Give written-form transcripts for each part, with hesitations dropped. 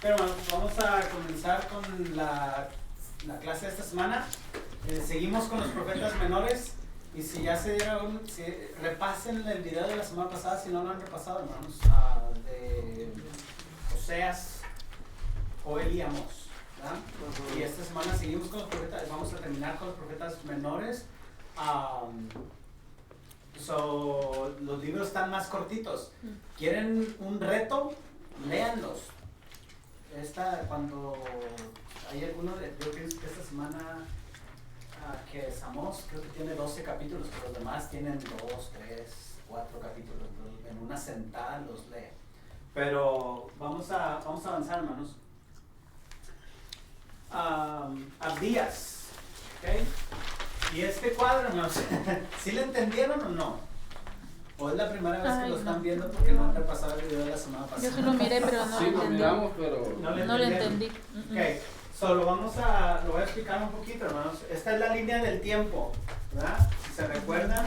Pero vamos a comenzar con la clase de esta semana. Seguimos con los profetas menores. Y si ya se dieron, repasen el video de la semana pasada, si no lo han repasado, hermanos, de Oseas, Joel y Amós. Y esta semana seguimos con los profetas, vamos a terminar con los profetas menores. Los libros están más cortitos. ¿Quieren un reto? Léanlos. Cuando hay alguno, yo pienso que esta semana que es Amós, creo que tiene 12 capítulos, pero los demás tienen 2, 3, 4 capítulos. En una sentada los lee. Pero vamos a avanzar, hermanos. Abdías, ¿ok? Y este cuadro, hermanos, ¿sí lo entendieron o no? ¿O es la primera vez que lo están viendo porque no han repasado el video de la semana pasada? Yo sí lo miré, pero no lo entendí. Sí, lo miramos, pero no lo entendí. Ok, lo voy a explicar un poquito, hermanos. Esta es la línea del tiempo, ¿verdad? Si se recuerdan,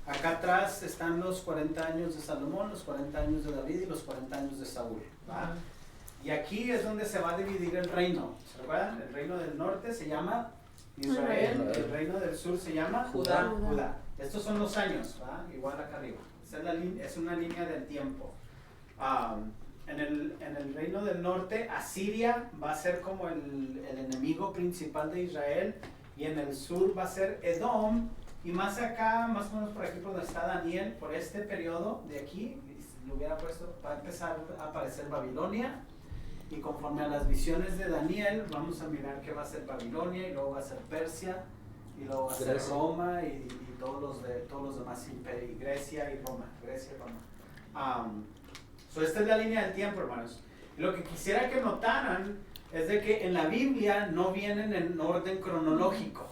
acá atrás están los 40 años de Salomón, los 40 años de David y los 40 años de Saúl, ¿verdad? Y aquí es donde se va a dividir el reino. ¿Se recuerdan? El reino del norte se llama Israel, el reino del sur se llama Judá. Estos son los años, ¿verdad? Igual acá arriba. Es una línea del tiempo. En el reino del norte, Asiria va a ser como el enemigo principal de Israel, y en el sur va a ser Edom, y más acá, más o menos por aquí por donde está Daniel, por este periodo de aquí, lo hubiera puesto, va a empezar a aparecer Babilonia, y conforme a las visiones de Daniel, vamos a mirar que va a ser Babilonia, y luego va a ser Persia, y luego va a ser Roma, y todos los demás imperios, y Grecia y Roma. Esta es la línea del tiempo, hermanos. Y lo que quisiera que notaran es de que en la Biblia no vienen en orden cronológico.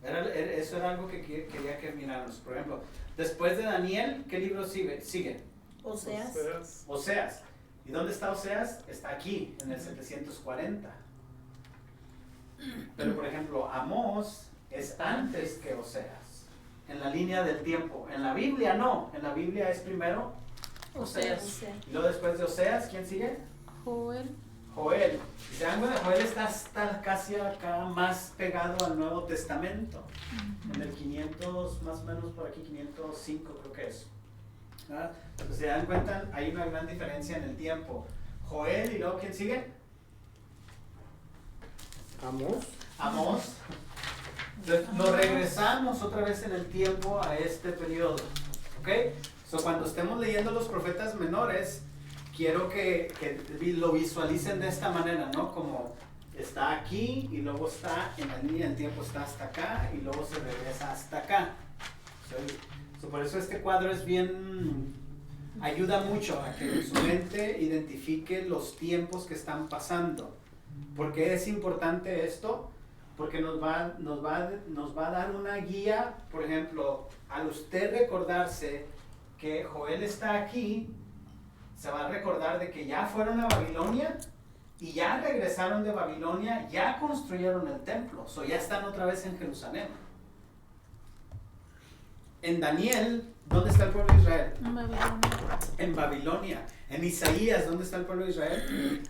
Eso era algo que quería que miráramos. Por ejemplo, después de Daniel, ¿qué libro sigue? Oseas. ¿Y dónde está Oseas? Está aquí, en el 740. Pero, por ejemplo, Amós es antes que Oseas, en la línea del tiempo. En la Biblia no. En la Biblia es primero Oseas. Y luego después de Oseas, ¿quién sigue? Joel. Y se dan cuenta, Joel está casi acá más pegado al Nuevo Testamento. En el 500, más o menos por aquí, 505 creo que es. ¿Verdad? Entonces se dan cuenta, hay una gran diferencia en el tiempo. Joel, y luego ¿quién sigue? Amós. Entonces nos regresamos otra vez en el tiempo a este periodo. ¿Ok? Cuando estemos leyendo los profetas menores, quiero que lo visualicen de esta manera, ¿no? Como está aquí y luego está en la línea del tiempo, está hasta acá y luego se regresa hasta acá. Por eso este cuadro ayuda mucho a que su mente identifique los tiempos que están pasando. ¿Por qué es importante esto? Porque nos va a dar una guía. Por ejemplo, al usted recordarse que Joel está aquí, se va a recordar de que ya fueron a Babilonia y ya regresaron de Babilonia, ya construyeron el templo, ya están otra vez en Jerusalén. En Daniel, ¿dónde está el pueblo de Israel? En Babilonia. En Isaías, ¿dónde está el pueblo de Israel?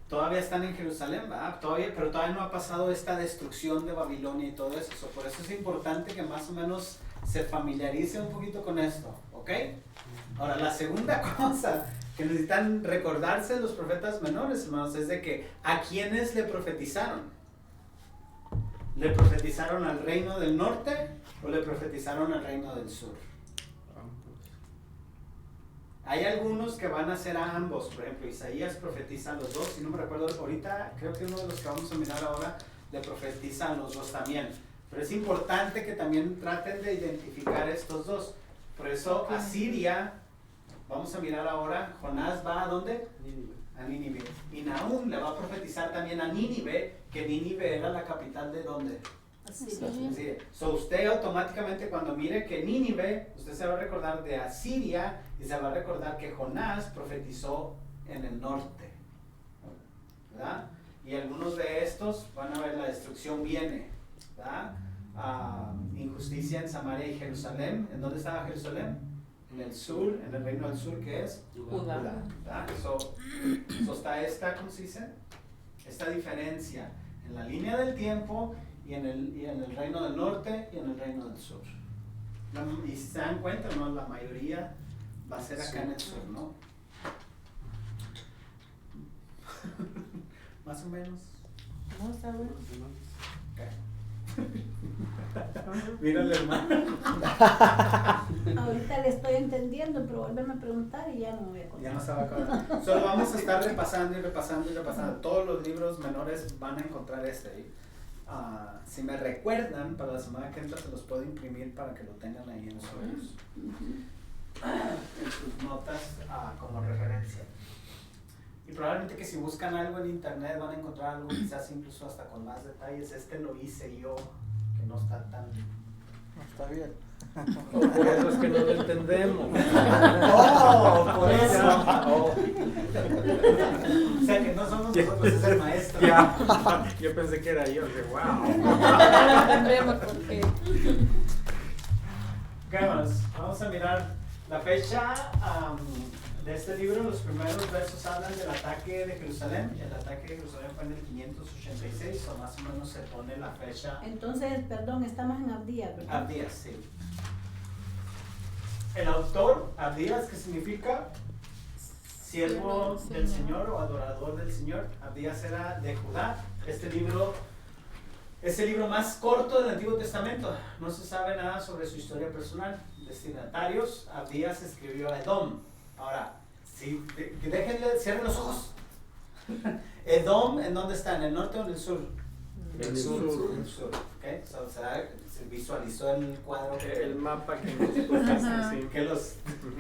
Todavía están en Jerusalén, ¿verdad? Pero todavía no ha pasado esta destrucción de Babilonia y todo eso. Por eso es importante que más o menos se familiarice un poquito con esto, ¿ok? Ahora, la segunda cosa que necesitan recordarse los profetas menores, hermanos, es de que ¿a quiénes le profetizaron? ¿Le profetizaron al reino del norte o le profetizaron al reino del sur? Hay algunos que van a ser a ambos. Por ejemplo, Isaías profetiza a los dos. Si no me recuerdo ahorita, creo que uno de los que vamos a mirar ahora le profetiza a los dos también. Pero es importante que también traten de identificar estos dos. Por eso Asiria, vamos a mirar ahora, Jonás va ¿a dónde? A Nínive. Y Nahum le va a profetizar también a Nínive, que Nínive era la capital de ¿dónde? Asiria. Sí. Usted automáticamente cuando mire que Nínive, usted se va a recordar de Asiria y se va a recordar que Jonás profetizó en el norte, ¿verdad? Y algunos de estos van a ver la destrucción viene, ¿verdad? Injusticia en Samaria y Jerusalén. ¿En dónde estaba Jerusalén? En el sur, en el reino del sur, ¿qué es? Judá. ¿Verdad? So está esta, ¿cómo se dice? Esta diferencia en la línea del tiempo y en el reino del norte y en el reino del sur. Y si se dan cuenta, ¿no? La mayoría va a ser acá en el sur, ¿no? Más o menos. No, está bueno. Mira el hermano. Ahorita le estoy entendiendo, pero vuelven a preguntar y ya no me voy a Ya acordar. no se va a acabar. Solo vamos a estar repasando y repasando y repasando. Todos los libros menores van a encontrar este. Si me recuerdan, para la semana que entra se los puedo imprimir para que lo tengan ahí en sus notas como referencia. Y probablemente que si buscan algo en internet van a encontrar algo quizás incluso hasta con más detalles. Este lo hice yo, que no está tan... No está bien. Por eso es que no lo entendemos. ¡Oh! Por eso. Oh. O sea que no somos nosotros, es el maestro. Ya, yo pensé que era yo, que wow. No tendremos por qué. ¿Qué más? Vamos a mirar la fecha de este libro. Los primeros versos hablan del ataque de Jerusalén. El ataque de Jerusalén fue en el 586, o más o menos se pone la fecha. Entonces, perdón, estamos en Abdías, ¿verdad? Abdías, sí. El autor, Abdías, que significa siervo del Señor o adorador del Señor. Abdías era de Judá. Este libro es el libro más corto del Antiguo Testamento. No se sabe nada sobre su historia personal. Destinatarios, Abdías escribió a Edom. Ahora, déjenle, cierren los ojos. Edom, ¿en dónde está? ¿En el norte o en el sur? En el sur. En el sur. Okay. So, se visualizó el cuadro. El mapa que nos pusiste, sí.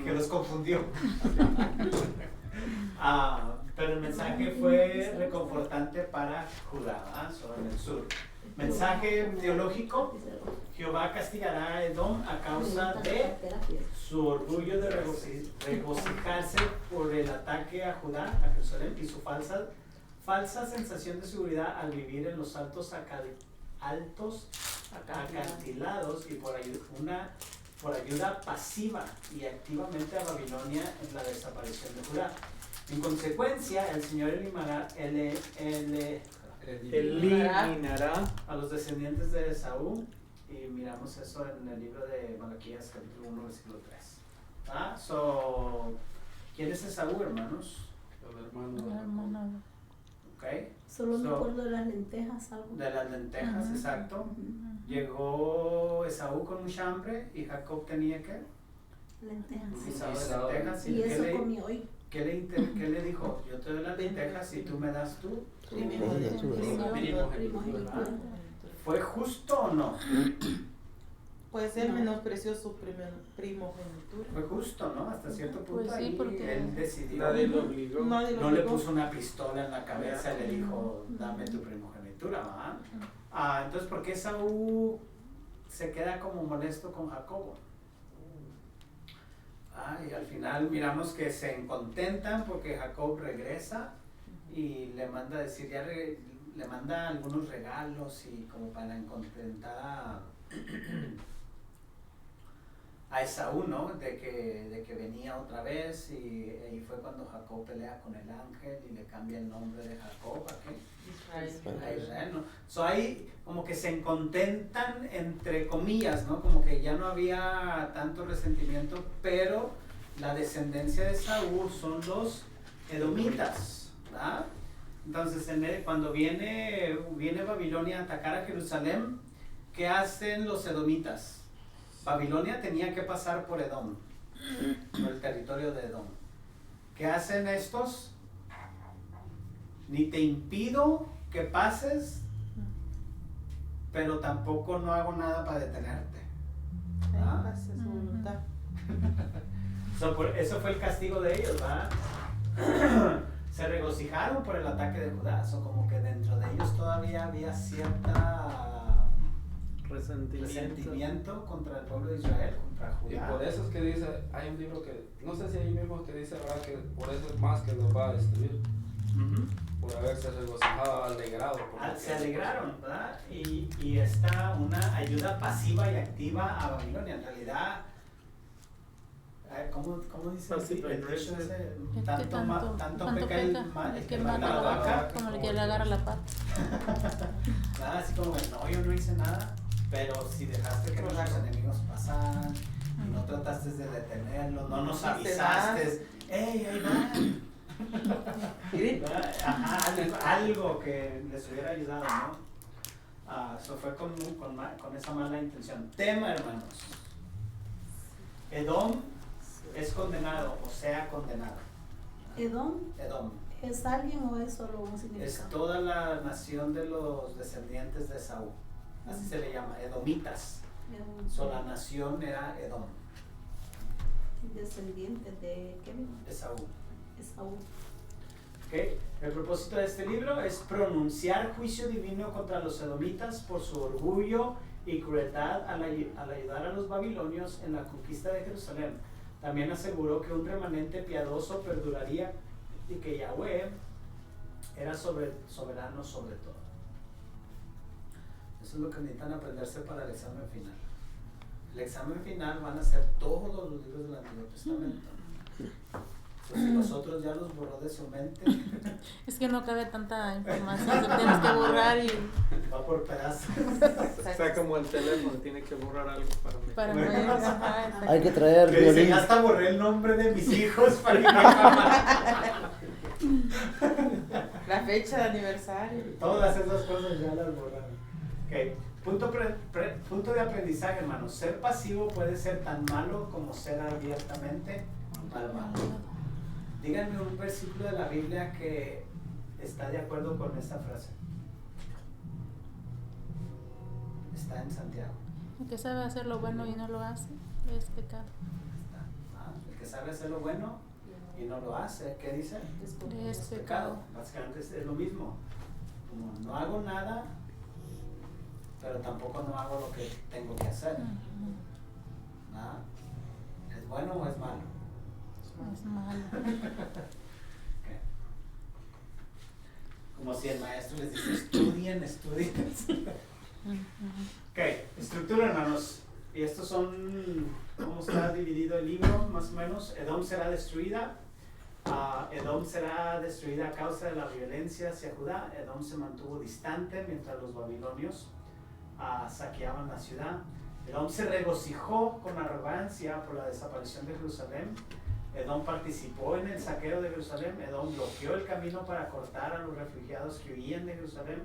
que los confundió. Pero el mensaje fue reconfortante para Judá, en el sur. Mensaje teológico: Jehová castigará a Edom a causa de su orgullo de regocijarse por el ataque a Judá, a Jerusalén, y su falsa sensación de seguridad al vivir en los altos acantilados y por ayuda pasiva y activamente a Babilonia en la desaparición de Judá. En consecuencia, el Señor eliminará a los descendientes de Esaú, y miramos eso en el libro de Malaquías capítulo 1 versículo 3. ¿Quién es Esaú, hermanos? El hermano de No, Jacob. hermano. Okay. Solo me acuerdo de las lentejas, algo. De las lentejas, Ajá. exacto. Llegó Esaú con mucha hambre y Jacob tenía ¿qué? Lentejas. Esaú de lentejas. Y eso comí hoy. ¿Qué le dijo? Yo te doy las lentejas y tú me das tú. Primogenitura. ¿Fue justo o no? Pues él menospreció su primogenitura. Fue justo, ¿no? Hasta cierto punto Pues sí, ahí porque- él decidió. Nadie lo obligó. Nadie lo No le obligó. puso una pistola en la cabeza y le dijo, dame tu primogenitura, ¿verdad? Entonces, ¿por qué Esaú se queda como molesto con Jacobo? Y al final miramos que se contentan porque Jacob regresa y le manda a decir, le manda algunos regalos y como para contentar a Esaú, ¿no? De que venía otra vez, y ahí fue cuando Jacob pelea con el ángel y le cambia el nombre de Jacob ¿a qué? A Israel, ¿no? So ahí como que se contentan entre comillas, ¿no? Como que ya no había tanto resentimiento, pero la descendencia de Saúl son los edomitas, ¿verdad? Entonces cuando viene Babilonia a atacar a Jerusalén, ¿qué hacen los edomitas? Babilonia tenía que pasar por Edom, por el territorio de Edom. ¿Qué hacen estos? Ni te impido que pases, pero tampoco no hago nada para detenerte. Hace su voluntad. Eso fue el castigo de ellos, ¿verdad? Se regocijaron por el ataque de Judá. Como que dentro de ellos todavía había cierta resentimiento contra el pueblo de Israel, contra Y Judá. por eso es que dice, hay un libro que, no sé si ahí mismo que dice, ¿verdad? Que por eso es más que los va a destruir, Ujú. por haberse regocijado, alegrado. Se alegraron, ¿verdad? Y está una ayuda pasiva y activa a Babilonia. En realidad, ¿Cómo dice Pacific el dicho Rim. ese? Es que Tanto peca el que mata la vaca como el que le agarra la pata. Nada, así como que no, yo no hice nada, pero si dejaste que nuestros enemigos pasaran, y no trataste de detenerlos, no nos avisaste, ¡ey, ahí van! Ajá, algo que les hubiera ayudado, ¿no? Eso fue con esa mala intención. Tema, hermanos. Edom es condenado, o sea, condenado. Edom, Edom. ¿es alguien o es solo un Es significado? toda la nación de los descendientes de Esaú. Así se le llama, edomitas. La nación era Edom, Descendiente de ¿qué? Esaú. Esaú. ¿Okay? El propósito de este libro es pronunciar juicio divino contra los edomitas por su orgullo y crueldad al ayudar a los babilonios en la conquista de Jerusalén. También aseguró que un remanente piadoso perduraría y que Yahweh era soberano sobre todo. Eso es lo que necesitan aprenderse para el examen final. El examen final van a ser todos los libros del Antiguo Testamento. Entonces, si nosotros ya los borró de su mente, Es que no cabe tanta información que tienes que borrar y va por pedazos. O sea, como el teléfono, tiene que borrar algo para meter. para no ir. Ajá, exacto. Hay que traer Que dice, violín. ya hasta borré el nombre de mis hijos para que no La fecha de aniversario. todas esas cosas ya las borraron. Okay. Punto de aprendizaje, hermanos. Ser pasivo puede ser tan malo como ser abiertamente malvado. Díganme un versículo de la Biblia que está de acuerdo con esta frase. Está en Santiago. El que sabe hacer lo bueno y no lo hace es pecado. El que sabe hacer lo bueno y no lo hace, ¿qué dice? Es Es pecado. pecado. Básicamente es lo mismo. Como no hago nada, pero tampoco no hago lo que tengo que hacer. ¿Nada? ¿Es bueno o es malo? Es malo. Okay. Como si el maestro les dice, estudien. Ok, estructura, hermanos. Y estos son cómo está dividido el libro, más o menos. Edom será destruida. Edom será destruida a causa de la violencia hacia Judá. Edom se mantuvo distante mientras los babilonios saqueaban la ciudad. Edom se regocijó con arrogancia por la desaparición de Jerusalén. Edom participó en el saqueo de Jerusalén. Edom bloqueó el camino para cortar a los refugiados que huían de Jerusalén.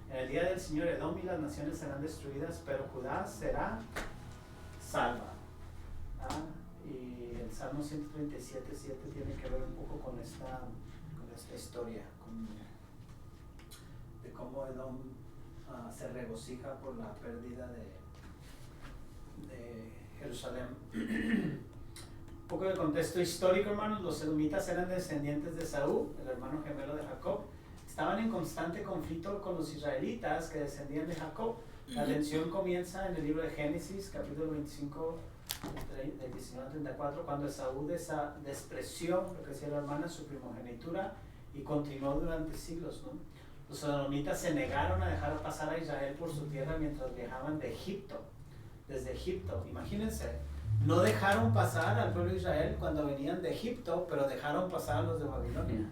En el día del Señor, Edom y las naciones serán destruidas, pero Judá será salva. Y el Salmo 137:7 tiene que ver un poco con esta historia, de cómo Edom se regocija por la pérdida de Jerusalén. Un poco de contexto histórico, hermanos. Los edomitas eran descendientes de Saúl, el hermano gemelo de Jacob. Estaban en constante conflicto con los israelitas que descendían de Jacob. La tensión comienza en el libro de Génesis, capítulo 25, del 19 al 34, cuando Esaú despreció lo que decía la hermana, su primogenitura, y continuó durante siglos, ¿no? Los edomitas se negaron a dejar pasar a Israel por su tierra mientras viajaban de Egipto, desde Egipto. Imagínense, no dejaron pasar al pueblo de Israel cuando venían de Egipto, pero dejaron pasar a los de Babilonia.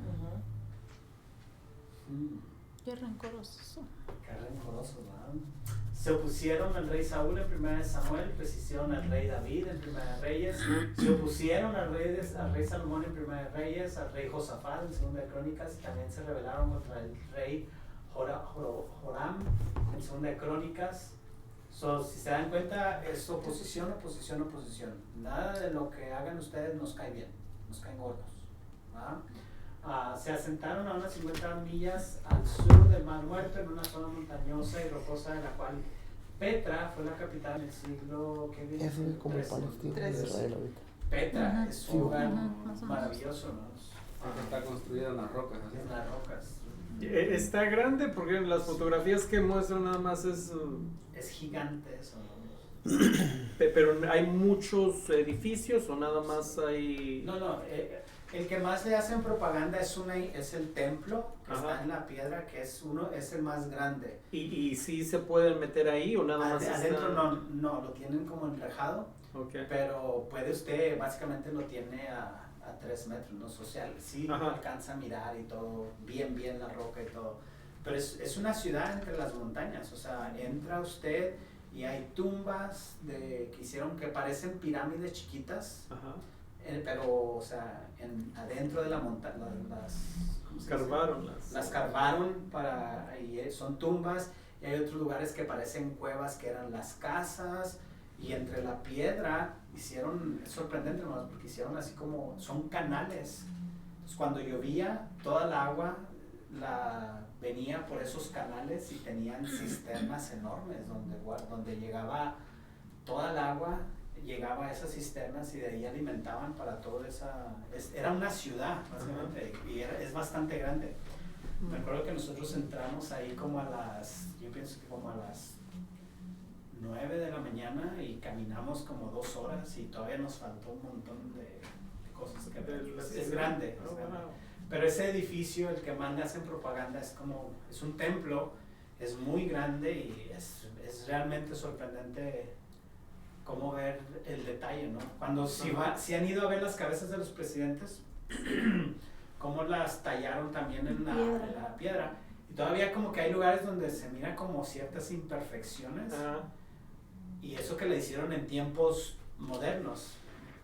Qué rencoroso. Qué rencorosos, ¿verdad? Se opusieron al rey Saúl en 1 Samuel, resistieron al rey David en 1 Reyes, se opusieron al rey Salomón en 1 Reyes, al rey Josafat en 2 Crónicas, y también se rebelaron contra el rey Joram en 2 Crónicas. Si se dan cuenta, es oposición. Nada de lo que hagan ustedes nos cae bien, nos caen gordos, ¿verdad? Se asentaron a unas 50 millas al sur del Mar Muerto, en una zona montañosa y rocosa, de la cual Petra fue la capital en el siglo que viene. Eso es como Palestina de Israel ahorita. Petra es un lugar Más o menos. maravilloso, ¿no? Está construida en las rocas. En las rocas. Está grande porque en las fotografías que muestran nada más es... Es gigante eso, ¿no? Pero hay muchos edificios o nada más hay... No, el que más le hacen propaganda es el templo que Ajá. está en la piedra, que es el más grande. ¿Y sí se pueden meter ahí o nada más Adentro está... no, lo tienen como enrejado. Okay. pero puede usted, básicamente lo tiene a 3 metros, ¿no? Social, sí Ajá. alcanza a mirar y todo, bien la roca y todo, pero es una ciudad entre las montañas, o sea, entra usted y hay tumbas que hicieron que parecen pirámides chiquitas, Ajá. pero, o sea, adentro de la montaña, ¿cómo se dice? Carvaron Las carvaron y son tumbas, y hay otros lugares que parecen cuevas que eran las casas, y entre la piedra hicieron, es sorprendente nomás, porque hicieron así como, son canales. Entonces cuando llovía, toda el agua venía por esos canales y tenían cisternas enormes donde llegaba toda el agua, llegaba a esas cisternas y de ahí alimentaban para toda era una ciudad básicamente, y es bastante grande. Me acuerdo que nosotros entramos ahí como yo pienso que como a las 9 de la mañana y caminamos como 2 horas y todavía nos faltó un montón de cosas que ver. Es grande, Oh, wow. pero ese edificio, el que más le hacen propaganda, es un templo, es muy grande y es realmente sorprendente cómo ver el detalle, ¿no? Cuando si han ido a ver las cabezas de los presidentes, cómo las tallaron también en la piedra, y todavía como que hay lugares donde se mira como ciertas imperfecciones, y eso que le hicieron en tiempos modernos.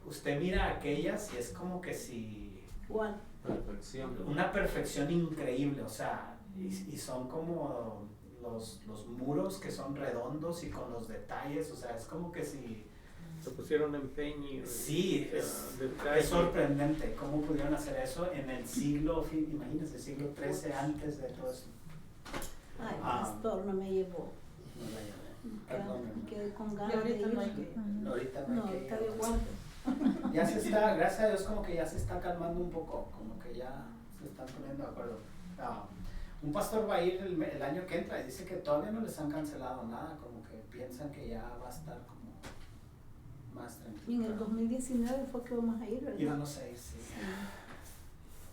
Usted mira aquellas y es como que si ¿Cuál? Perfección. una perfección increíble, o sea, y son como los muros que son redondos y con los detalles, o sea, es como que si Se pusieron empeño. sí, es sorprendente cómo pudieron hacer eso en el siglo, imagínense, siglo XIII, antes de todo eso. Ay, pastor, no me llevó. No la llevé. Perdónenme. Me quedé con Y ganas de ahorita no hay ir. que. Ahorita no No, hay que está ir. de guardia. Ya se está, gracias a Dios, como que ya se está calmando un poco, como que ya se están poniendo de acuerdo. Un pastor va a ir el año que entra y dice que todavía no les han cancelado nada, como que piensan que ya va a estar como más Y tranquilo. en el 2019 fue que vamos a ir, ¿verdad? Íbamos a ir, sí.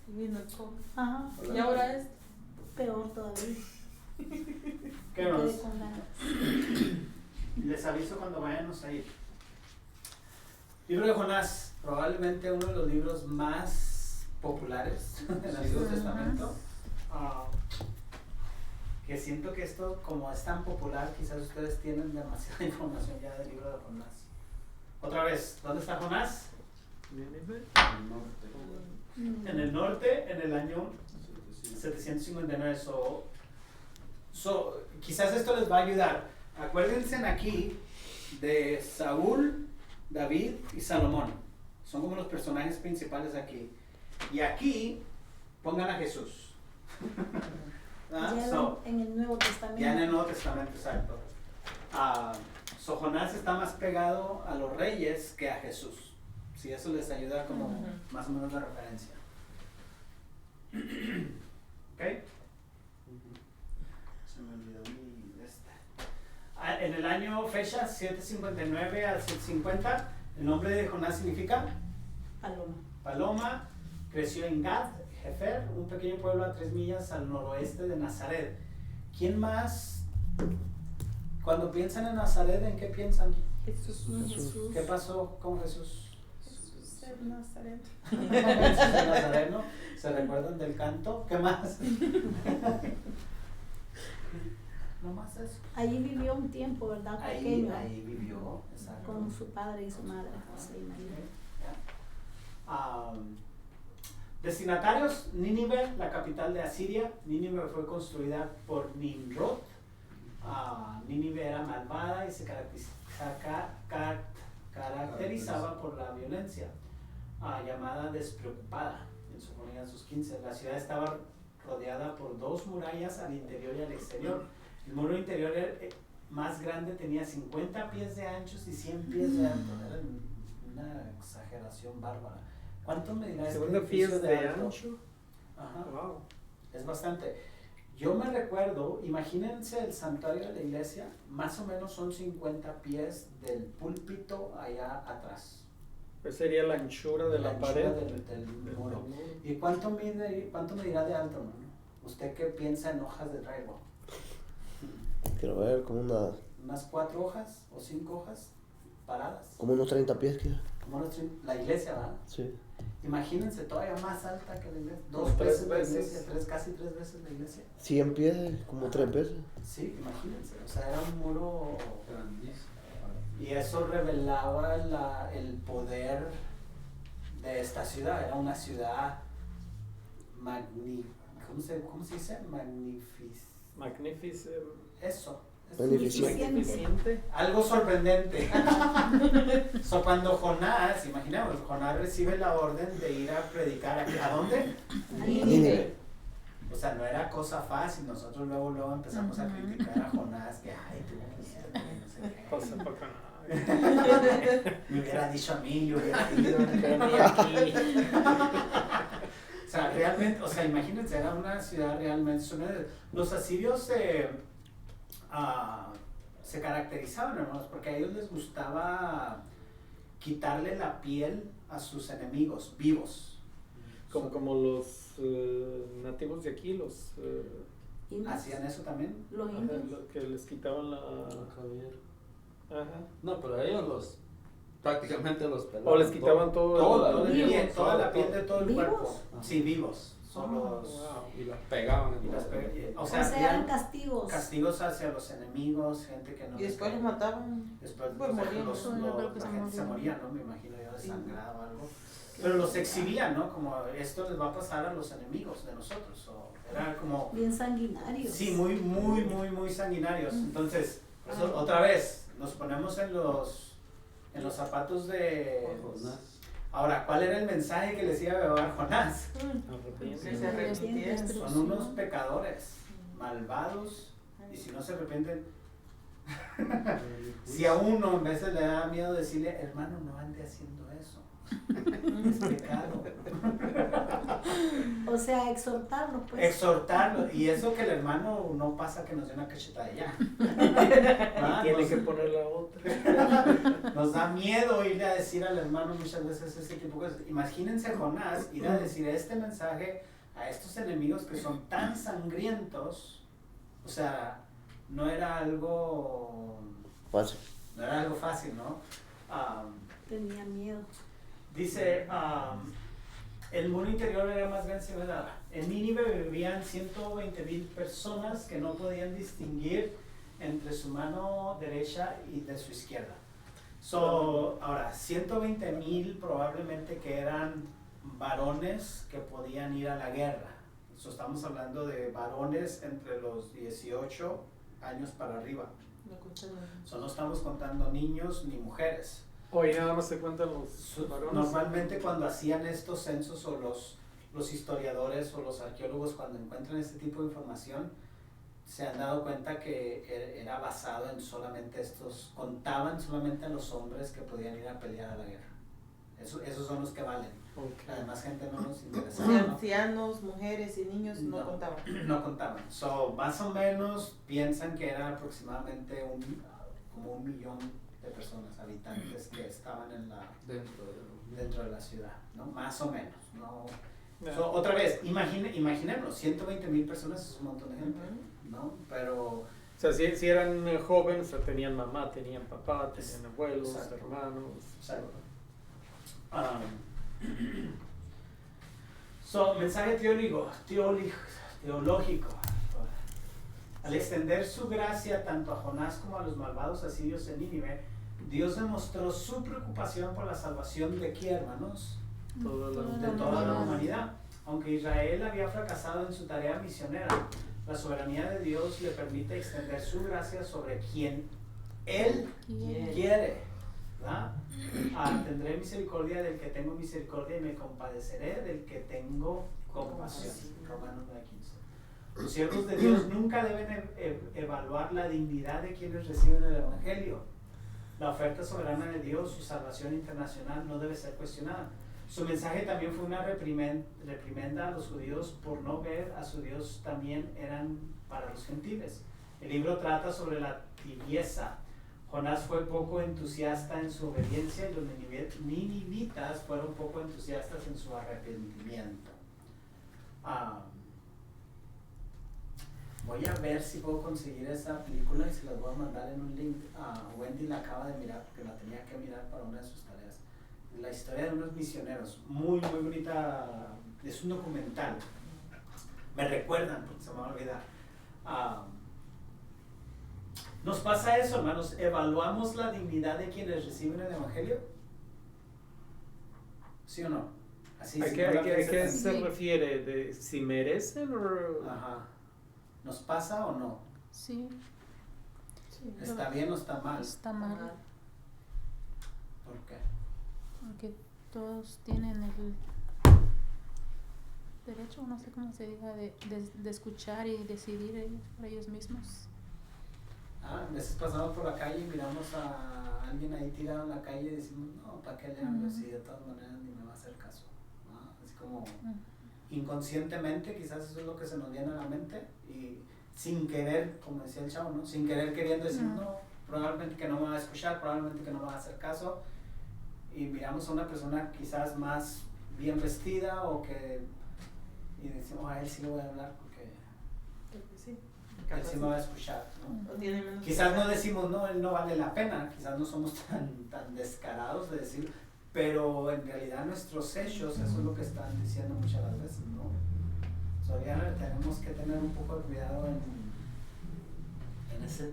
Y vino el COVID. Ajá. Y ahora es. Peor todavía. ¿Qué Me más? quedé con ganas. Les aviso cuando vayamos a ir. Libro de Jonás, probablemente uno de los libros más populares del Antiguo Testamento. Que siento que esto, como es tan popular, quizás ustedes tienen demasiada información ya del libro de Jonás. Otra vez, ¿dónde está Jonás? Nínive. En el norte, en el año 759. Quizás esto les va a ayudar. Acuérdense aquí de Saúl, David y Salomón. Son como los personajes principales aquí. Y aquí pongan a Jesús. Ya en el Nuevo Testamento. Ya en el Nuevo Testamento, exacto. Jonás está más pegado a los reyes que a Jesús. Si eso les ayuda como más o menos la referencia. ¿Ok? Se me olvidó mi en el año fecha 759 al 750, el nombre de Jonás significa Paloma. paloma. Creció en Gad, Jefer, un pequeño pueblo a 3 millas al noroeste de Nazaret. ¿Quién más? Cuando piensan en Nazaret, ¿en qué piensan? Jesús. ¿Qué pasó con Jesús? Jesús es Nazaret. Jesús de Nazareno. ¿Se recuerdan del canto? ¿Qué más? No más eso. Allí vivió un tiempo, ¿verdad? Pequeño. Ahí vivió, exacto. Con su padre y su madre, José y María. Destinatarios: Nínive, la capital de Asiria. Nínive fue construida por Nimrod. Nínive era malvada y se caracterizaba por la violencia, llamada despreocupada. En su comunidad, sus 15. La ciudad estaba rodeada por 2 murallas al interior y al exterior. El muro interior más grande tenía 50 pies de anchos y 100 pies de alto. Era una exageración bárbara. ¿Cuánto medirá este 50 edificio pies de alto? ancho. Ajá. Wow. Es bastante. Yo me recuerdo, imagínense el santuario de la iglesia, más o menos son 50 pies del púlpito allá atrás. Esa sería la anchura de la anchura pared. del muro. ¿Y cuánto medirá de alto, hermano? ¿Usted qué piensa en hojas de drywall? Quiero ver como una. ¿Unas 4 hojas o 5 hojas? paradas. Como unos 30 pies, ¿qué? Como la iglesia, ¿verdad? Sí. Imagínense, todavía más alta que la iglesia. Como 2 tres veces la veces. iglesia, casi 3 veces la iglesia. 100 pies, como 3 veces. Sí, imagínense. O sea, era un muro. Grandísimo. Y eso revelaba el poder de esta ciudad. Era una ciudad ¿cómo se dice? Magnificent. Eso. Magnificente. Magnificente. Algo sorprendente. So, cuando Jonás, imaginemos, Jonás recibe la orden de ir a predicar ¿a dónde? A Nínive. O sea, no era cosa fácil. Nosotros luego empezamos a criticar a Jonás que, ay, tú no sé qué. Pasa para acá. Me hubiera dicho a mí, yo hubiera ido. O sea, realmente, o sea, imagínense, era una ciudad realmente. Los asirios se caracterizaban, hermanos, porque a ellos les gustaba quitarle la piel a sus enemigos vivos. Como los nativos de aquí, los ¿Hacían eso también? Los ajá, indios. lo que les quitaban la. Ajá. No, pero ellos prácticamente los pelaban. O les quitaban todo. Toda Vivos. la piel de todo el ¿Vivos? cuerpo. Sí, vivos. Son los. Wow. Y las pegaban. y las o O sea, sea, eran eran castigos. castigos hacia los enemigos, gente que no. Y después los mataban. Después pues, morían. los- Yo creo que la se gente se morían. moría, ¿no? Me imagino yo Sí. desangrado o algo. Pero los exhibían, ¿no? Como esto les va a pasar a los enemigos de nosotros. O era como. Bien sanguinarios. Sí, muy sanguinarios. Entonces, pues, otra vez, nos ponemos en los zapatos de. Jonás. Ahora, ¿cuál era el mensaje que les iba a llevar Jonás? Que se Sí, arrepintieran. Son unos pecadores, malvados, y si no se arrepienten, si a uno en veces le da miedo decirle, hermano, no ande haciendo eso, es pecado. O sea, exhortarlos, pues. Exhortarlo, y eso que el hermano no pasa que nos dé una cachetada ya. Y tiene que poner la otra. Nos da miedo ir a decir al hermano muchas veces ese tipo de cosas. Imagínense Jonás ir a decir este mensaje a estos enemigos que son tan sangrientos. O sea, no era algo Fácil. fácil, ¿no? Tenía miedo. Dice, el muro interior era más grande que nada. En Nínive vivían 120,000 personas que no podían distinguir entre su mano derecha y de su izquierda. Ahora, 120,000 probablemente que eran varones que podían ir a la guerra. Estamos hablando de varones entre los 18 años para arriba. No estamos contando niños ni mujeres. Hoy nada más se cuentan los varones. Normalmente cuando hacían estos censos o los historiadores o los arqueólogos cuando encuentran este tipo de información se han dado cuenta que era basado en solamente contaban solamente a los hombres que podían ir a pelear a la guerra. Esos son los que valen. Ok. La demás gente no nos Y interesaba, ¿no? ancianos, mujeres y niños no No. contaban. No contaban. Más o menos piensan que era aproximadamente como 1 millón de personas, habitantes que estaban dentro de la ciudad, ¿no? Más o menos, ¿no? Ya. Otra vez, imaginemos, 120,000 personas es un montón de gente, ¿no? Pero, O sea, si eran jóvenes, o sea, tenían mamá, tenían papá, tenían abuelos, Exacto. hermanos. exacto. Mensaje teológico. Al extender su gracia tanto a Jonás como a los malvados asirios en Nínive, Dios demostró su preocupación por la salvación de ¿qué, hermanos? De toda la humanidad. Aunque Israel había fracasado en su tarea misionera, la soberanía de Dios le permite extender su gracia sobre quien Él quiere. ¿Verdad? Tendré misericordia del que tengo misericordia y me compadeceré del que tengo compasión. Romanos 9:15. Los siervos de Dios nunca deben evaluar la dignidad de quienes reciben el Evangelio. La oferta soberana de Dios, su salvación internacional, no debe ser cuestionada. Su mensaje también fue una reprimenda a los judíos por no ver a su Dios también eran para los gentiles. El libro trata sobre la tibieza. Jonás fue poco entusiasta en su obediencia y los ninivitas fueron poco entusiastas en su arrepentimiento. voy a ver si puedo conseguir esa película y se las voy a mandar en un link. Wendy la acaba de mirar porque la tenía que mirar para una de sus tareas. La historia de unos misioneros, muy muy bonita, es un documental. Me recuerdan, porque se me va a olvidar. Nos pasa eso, hermanos, evaluamos la dignidad de quienes reciben el Evangelio. ¿Sí o no? Así ¿A sí, qué, no la a qué pienses se Sí. refiere? ¿De si merecen o...? Ajá. ¿Nos pasa o no? Sí, ¿Está bien o está mal? está mal. ¿Por qué? Porque todos tienen el derecho, no sé cómo se diga, de escuchar y decidir ellos, por ellos mismos. A veces pasamos por la calle y miramos a alguien ahí tirado en la calle y decimos, no, ¿para qué le hablo si de todas maneras ni me va a hacer caso? Así como inconscientemente, quizás eso es lo que se nos viene a la mente y sin querer, como decía el chavo, ¿no? Sin querer queriendo decir, no, probablemente que no me va a escuchar, probablemente que no me va a hacer caso, y miramos a una persona quizás más bien vestida o que, y decimos, a él sí le voy a hablar porque Sí. él sí me va a escuchar, ¿no? O tiene menos Quizás no edad. decimos, no, él no vale la pena, quizás no somos tan descarados de decir, pero en realidad nuestros hechos, eso es lo que están diciendo muchas las veces, ¿no? Todavía tenemos que tener un poco de cuidado en ese,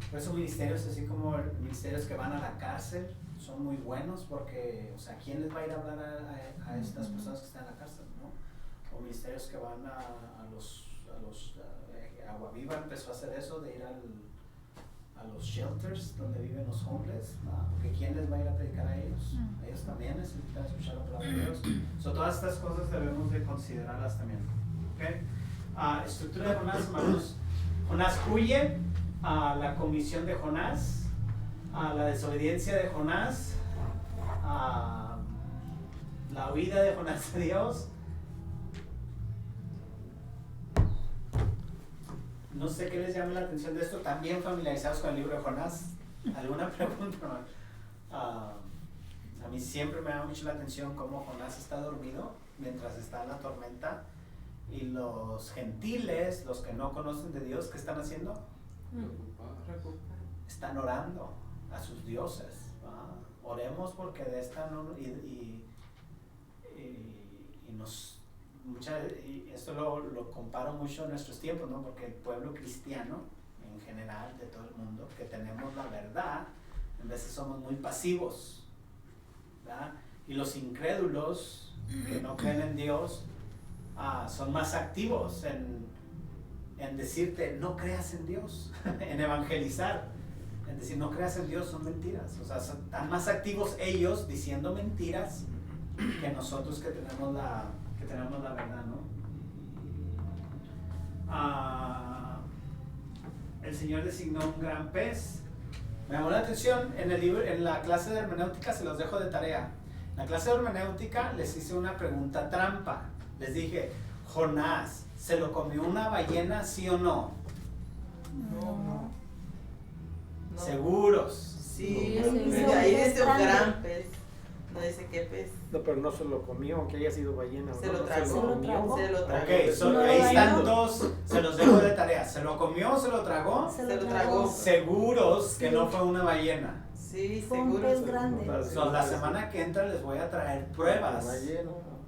por eso ministerios así como ministerios que van a la cárcel son muy buenos porque, o sea, ¿quién les va a ir a hablar a estas personas que están en la cárcel, no? O ministerios que van a los Agua Viva empezó a hacer eso de ir a los shelters donde viven los homeless, ¿no? Porque ¿quién les va a ir a predicar a ellos? Ellos también necesitan escuchar la palabra de Dios. So, todas estas cosas debemos de considerarlas también. ¿Okay? Estructura de Jonás, hermanos. Jonás huye a la comisión de Jonás, a la desobediencia de Jonás, a la huida de Jonás de Dios. No sé qué les llama la atención de esto, también familiarizados con el libro de Jonás. ¿Alguna pregunta? A mí siempre me da mucho la atención cómo Jonás está dormido mientras está en la tormenta y los gentiles, los que no conocen de Dios, ¿qué están haciendo? Están orando a sus dioses. Oremos porque de esta no, y nos y esto lo comparo mucho en nuestros tiempos, ¿no? Porque el pueblo cristiano en general de todo el mundo que tenemos la verdad, en veces somos muy pasivos, ¿verdad? Y los incrédulos que no creen en Dios son más activos en decirte no creas en Dios, en evangelizar, en decir no creas en Dios, son mentiras. O sea, están más activos ellos diciendo mentiras que nosotros que tenemos la verdad, ¿no? El Señor designó un gran pez. Me llamó la atención en el libro, en la clase de hermenéutica, se los dejo de tarea. En la clase de hermenéutica les hice una pregunta trampa. Les dije, Jonás, ¿se lo comió una ballena, sí o no? No. ¿Seguros? Sí, Sí, ahí sí. dice un gran pez. No dice qué pez. No, pero no se lo comió, aunque haya sido ballena. Se ¿no? lo No tragó. Se lo tragó. Se lo tragó. Ok, No, ahí están no. dos, se los dejo de tarea. ¿Se lo comió o se lo tragó? Se Se lo lo tragó. tragó. Seguros que Sí. no fue una ballena. Sí, Fue un seguro. pez grande. So, la semana que entra les voy a traer pruebas.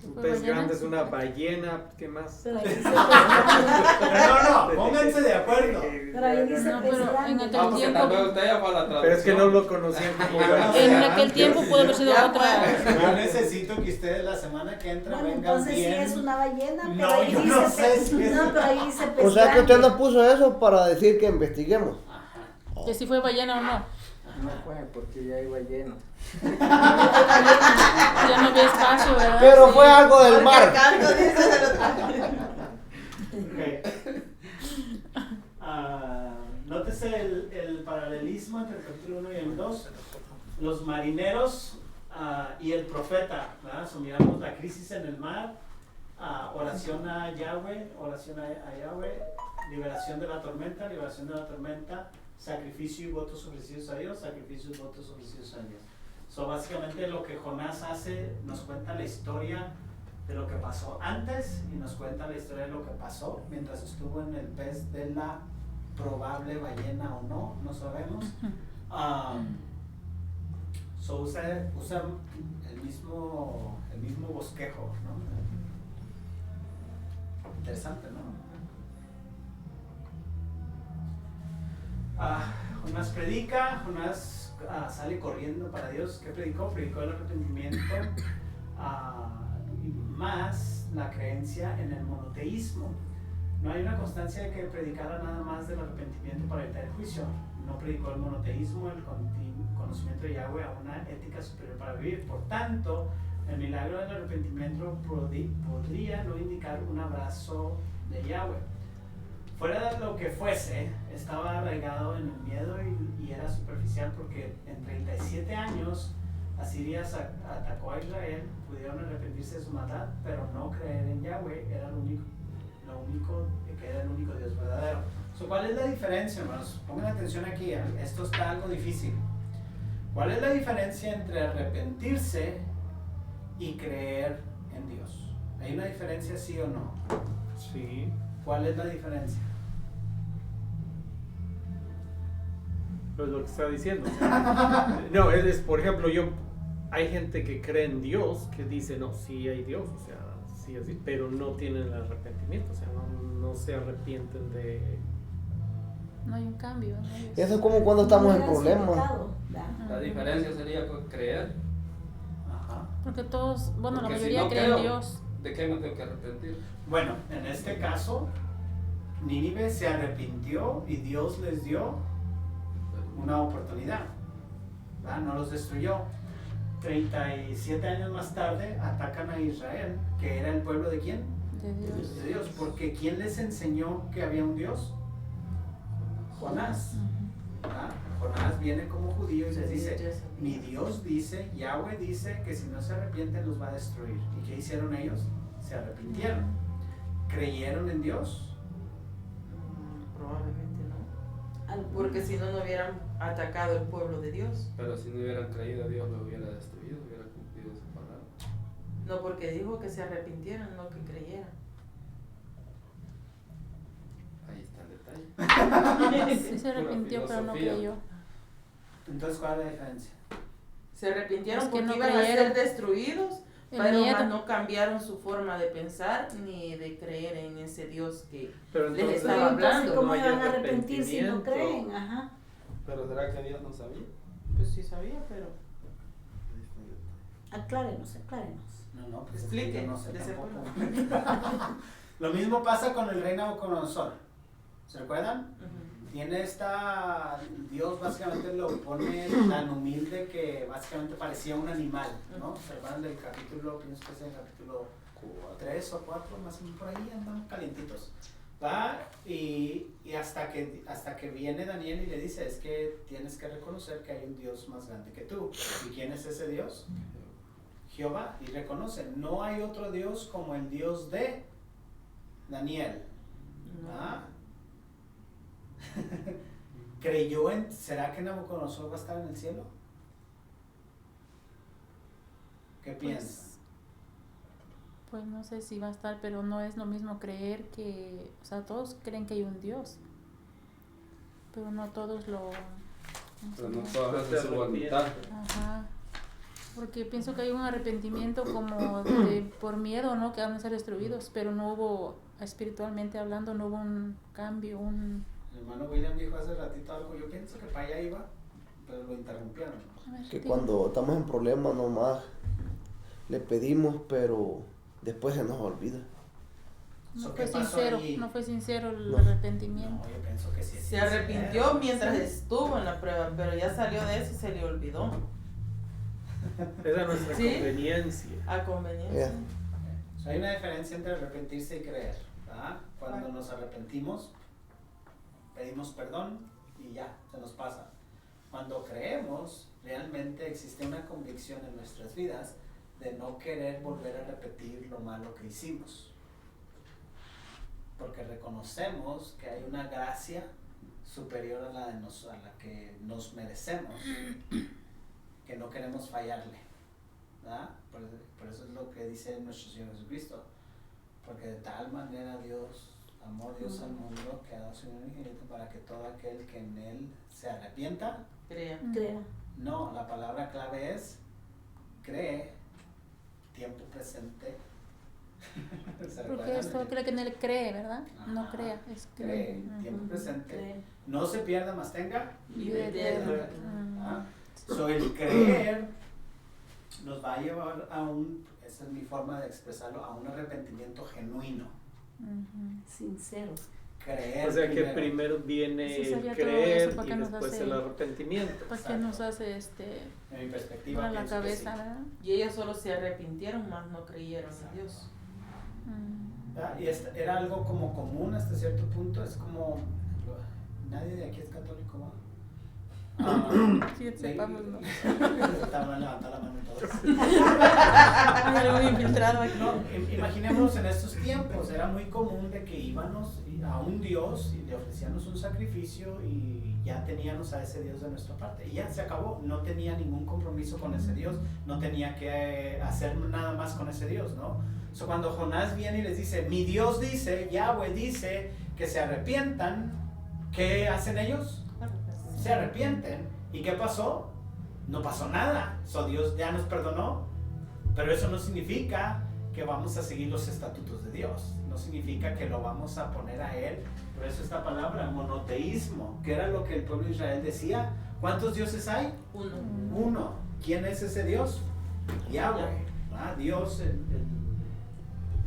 Un ¿Fue pez ballena? grande es una ballena, ¿qué más? Pero ahí dice pez grande. No, pónganse de acuerdo. Pero ahí dice No, pez pero en grande. aquel porque tiempo- tal vez usted ya fue a la traducción. Pero es que no lo conocían como ballena. En aquel tiempo pudo haber sido Ya, otra. Yo necesito que ustedes la semana que entra Bueno, vengan entonces bien. sí es una ballena, pero No, ahí yo dice no sé pez. si es- No, pero ahí dice pez O sea que usted grande. no puso eso para decir que investiguemos. Ajá. Que si fue ballena o no. No fue, porque ya iba lleno. Ya no había espacio, ¿verdad? Pero Sí. fue algo del mar. Cargando, dice, se lo tragó. Nótese el paralelismo entre el capítulo 1 y el 2. Los marineros y el profeta, ¿verdad? So, miramos la crisis en el mar, oración a Yahweh, liberación de la tormenta, sacrificio y votos ofrecidos a Dios, sacrificio y votos ofrecidos a Dios. So, básicamente lo que Jonás hace nos cuenta la historia de lo que pasó antes y nos cuenta la historia de lo que pasó mientras estuvo en el pez de la probable ballena o no, no sabemos. So usa el mismo bosquejo, ¿no? Interesante, ¿no? Jonás predica, Jonás sale corriendo para Dios. ¿Qué predicó? Predicó el arrepentimiento, y más la creencia en el monoteísmo. No hay una constancia de que predicara nada más del arrepentimiento para evitar el juicio. No predicó el monoteísmo, el conocimiento de Yahweh, a una ética superior para vivir. Por tanto, el milagro del arrepentimiento podría no indicar un abrazo de Yahweh. Fuera de lo que fuese, estaba arraigado en el miedo y era superficial, porque en 37 años Asiria atacó a Israel, pudieron arrepentirse de su maldad, pero no creer en Yahweh era lo único que era el único Dios verdadero. ¿Cuál es la diferencia, hermanos? Pongan atención aquí, esto está algo difícil. ¿Cuál es la diferencia entre arrepentirse y creer en Dios? ¿Hay una diferencia, sí o no? Sí. ¿Cuál es la diferencia? Pues lo que está diciendo. No, por ejemplo, hay gente que cree en Dios, que dice, no, sí hay Dios, o sea, sí así, pero no tienen el arrepentimiento, o sea, no se arrepienten de... No hay un cambio. ¿No? Eso es como cuando estamos en No era su problemas. pecado, ¿verdad? La diferencia sería creer. Ajá. Porque todos, bueno, Porque la si mayoría no creen en creo, Dios. ¿de qué me tengo que arrepentir? Bueno, en este caso, Nínive se arrepintió y Dios les dio una oportunidad, ¿verdad? No los destruyó. 37 años más tarde atacan a Israel, que era el pueblo de ¿quién? De Dios. De Dios, porque ¿quién les enseñó que había un Dios? Jonás. ¿Verdad? Jonás viene como judío y les dice, mi Dios dice, Yahweh dice que si no se arrepienten los va a destruir. ¿Y qué hicieron ellos? Se arrepintieron. ¿Creyeron en Dios? Probablemente no. Algunos. Porque si no, no hubieran atacado el pueblo de Dios. Pero si no hubieran creído, Dios lo hubiera destruido, hubiera cumplido su palabra. No, porque dijo que se arrepintieran, no que creyeran. Ahí está el detalle. Sí se arrepintió, pero no filosofía. creyó. Entonces, ¿cuál es la diferencia? Se arrepintieron Es que porque no iban a creyeron. ser destruidos, El pero miedo. más no cambiaron su forma de pensar ni de creer en ese Dios que... Pero Les entonces, estaba Entonces, hablando, ¿cómo no hay van a arrepentir si no arrepentimiento. creen? Ajá. Pero ¿será que Dios no sabía? Pues sí sabía, pero... Aclárenos. No, pues Explique, yo no sé de tampoco. seguro. Lo mismo pasa con el rey Nabucodonosor. ¿Se recuerdan? Ujú. Tiene Dios básicamente lo pone tan humilde que básicamente parecía un animal, ¿no? ¿Se acuerdan del capítulo, pienso que es el capítulo 3 o 4, más o menos por ahí andamos calientitos? Va y hasta que viene Daniel y le dice, es que tienes que reconocer que hay un Dios más grande que tú. ¿Y quién es ese Dios? Jehová. Y reconoce, no hay otro Dios como el Dios de Daniel. ¿Ah? ¿Creyó ¿será que Nabucodonosor va a estar en el cielo? ¿Qué piensan? Pues no sé si va a estar, pero no es lo mismo creer que, o sea, todos creen que hay un Dios, pero no todos lo... ¿cómo se Pero no llama? todas veces su voluntad. Ajá. Porque pienso que hay un arrepentimiento como por miedo, ¿no? Que van a ser destruidos, pero no hubo, espiritualmente hablando, no hubo un cambio, El hermano William dijo hace ratito algo, yo pienso que para allá iba, pero lo interrumpieron. A ver, Que diga. cuando estamos en problemas nomás le pedimos, pero después se nos olvida. No ¿Qué fue pasó sincero, allí? no fue sincero el No. arrepentimiento. No, yo pienso que sí. Se arrepintió mientras estuvo en la prueba, pero ya salió de eso y se le olvidó. esa es nuestra ¿Sí? conveniencia. A conveniencia. Hay una diferencia entre arrepentirse y creer, ¿verdad? Cuando nos arrepentimos, pedimos perdón y ya, se nos pasa. Cuando creemos, realmente existe una convicción en nuestras vidas de no querer volver a repetir lo malo que hicimos. Porque reconocemos que hay una gracia superior a la que nos merecemos, que no queremos fallarle. ¿verdad? Por eso es lo que dice nuestro Señor Jesucristo. Porque de tal manera amó Dios al mundo que ha dado su Hijo unigénito para que todo aquel que en él se arrepienta. Crea. Crea. No, la palabra clave es cree, tiempo presente. ¿Se Porque recuerdan? esto cree que en él cree, ¿verdad? No Ajá. crea, es Cree, cree. tiempo presente. Crea. No se pierda, más tenga. Vida eterna. ¿Ah? So, el creer nos va a llevar esa es mi forma de expresarlo, a un arrepentimiento genuino. Sincero. Creer O sea que primero viene Sí, sería el todo creer eso, porque y nos después hace- el arrepentimiento. Porque nos hace en mi perspectiva, para la pienso que cabeza, sí. ¿verdad? Y ellos solo se arrepintieron, más no creyeron en Dios. ¿Verdad? Y era algo como común hasta cierto punto, es como, nadie de aquí es católico, ¿va? Sí, sepamos, ¿no? Estaban levantando la mano todos. Hay algo infiltrado aquí. No, imaginemos en estos tiempos, era muy común de que íbamos a un Dios y le ofrecíamos un sacrificio y ya teníamos a ese Dios de nuestra parte. Y ya se acabó, no tenía ningún compromiso con ese Dios, no tenía que hacer nada más con ese Dios, ¿no? So, cuando Jonás viene y les dice, mi Dios dice, Yahweh dice que se arrepientan, ¿qué hacen ellos? Se arrepienten. ¿Y qué pasó? No pasó nada. So, Dios ya nos perdonó, pero eso no significa que vamos a seguir los estatutos de Dios. No significa que lo vamos a poner a Él. Por eso esta palabra, monoteísmo, que era lo que el pueblo de Israel decía. ¿Cuántos dioses hay? Uno. Uno. ¿Quién es ese Dios? Yahweh. ¿Ah? Dios,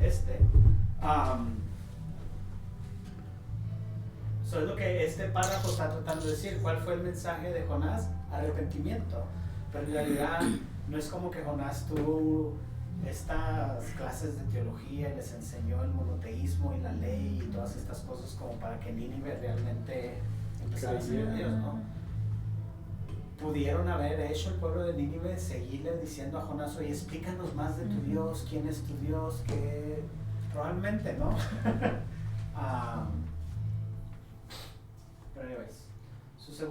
este. Eso es lo que este párrafo está tratando de decir. ¿Cuál fue el mensaje de Jonás? Arrepentimiento. Pero en realidad no es como que Jonás tuvo estas clases de teología y les enseñó el monoteísmo y la ley y todas estas cosas como para que Nínive realmente empezara a seguir a Dios, ¿no? Pudieron haber hecho el pueblo de Nínive seguirle diciendo a Jonás, oye, explícanos más de tu Dios, quién es tu Dios, que probablemente, ¿no? Pero anyways,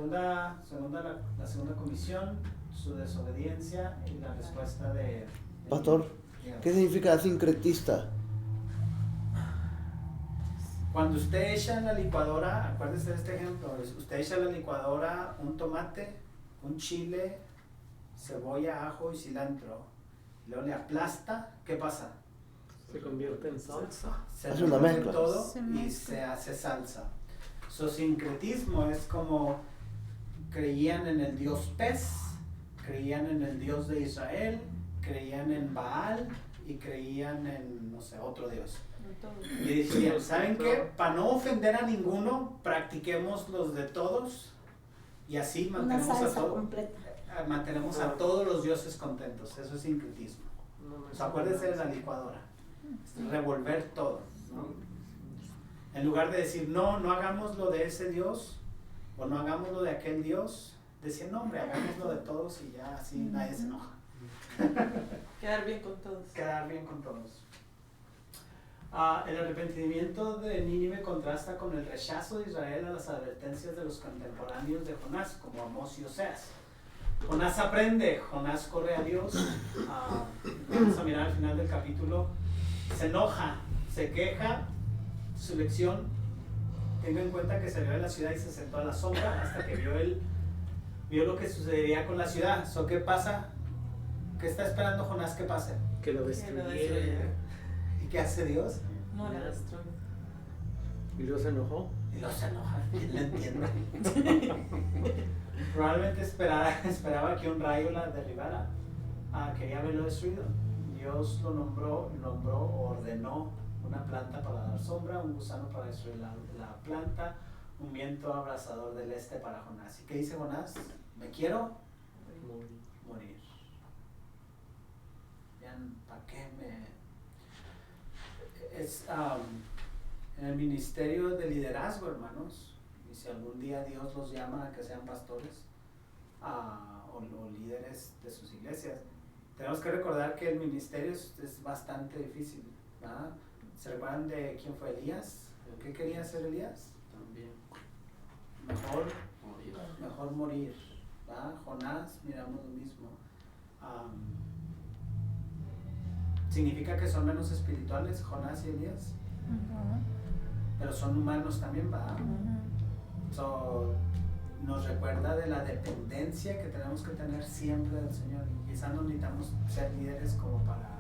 la segunda comisión, su desobediencia y la respuesta de Pastor, ¿qué significa sincretista? Cuando usted echa en la licuadora, acuérdese de este ejemplo, usted echa en la licuadora un tomate, un chile, cebolla, ajo y cilantro, luego le aplasta, ¿qué pasa? Se convierte en salsa. Se Hace una revuelve mezcla. todo Se y mezcla. se hace salsa. So, sincretismo es como creían en el dios pez, creían en el dios de Israel, creían en Baal y creían en, no sé, otro dios. Y decían, ¿saben qué? Para no ofender a ninguno, practiquemos los de todos y así Una mantenemos salsa a, completa. mantenemos a todos los dioses contentos. Eso es sincretismo. O sea, acuérdense de la licuadora. Revolver todo, ¿no? En lugar de decir, no, no hagamos lo de ese Dios o no hagamos lo de aquel Dios, decir, no, hombre, hagamos lo de todos y ya así nadie se enoja. Quedar bien con todos. Quedar bien con todos. El arrepentimiento de Nínive contrasta con el rechazo de Israel a las advertencias de los contemporáneos de Jonás, como Amós y Oseas. Jonás aprende, Jonás corre a Dios. Vamos a mirar al final del capítulo. Se enoja, se queja. Su lección, tenga en cuenta que salió de la ciudad y se sentó a la sombra hasta que vio lo que sucedería con la ciudad. So, ¿qué pasa? ¿Qué está esperando Jonás que pase? Que lo destruyera. ¿Y qué hace Dios? No la destruye. Y luego se enojó. Y los enoja, ¿quién lo entiende? Probablemente esperaba que un rayo la derribara. Quería verlo destruido. Dios lo nombró, ordenó una planta para dar sombra, un gusano para destruir la planta, un viento abrasador del este para Jonás. ¿Y qué dice Jonás? Me quiero morir. Vean, ¿para qué me...? En el ministerio de liderazgo, hermanos, y si algún día Dios los llama a que sean pastores o líderes de sus iglesias, tenemos que recordar que el ministerio es bastante difícil, ¿verdad? ¿Se recuerdan de quién fue Elías? ¿Qué quería hacer Elías? También. Mejor morir, ¿verdad? Jonás, miramos lo mismo. ¿Significa que son menos espirituales Jonás y Elías? Ujú. Pero son humanos también, ¿verdad? So, nos recuerda de la dependencia que tenemos que tener siempre del Señor. Y quizás no necesitamos ser líderes como para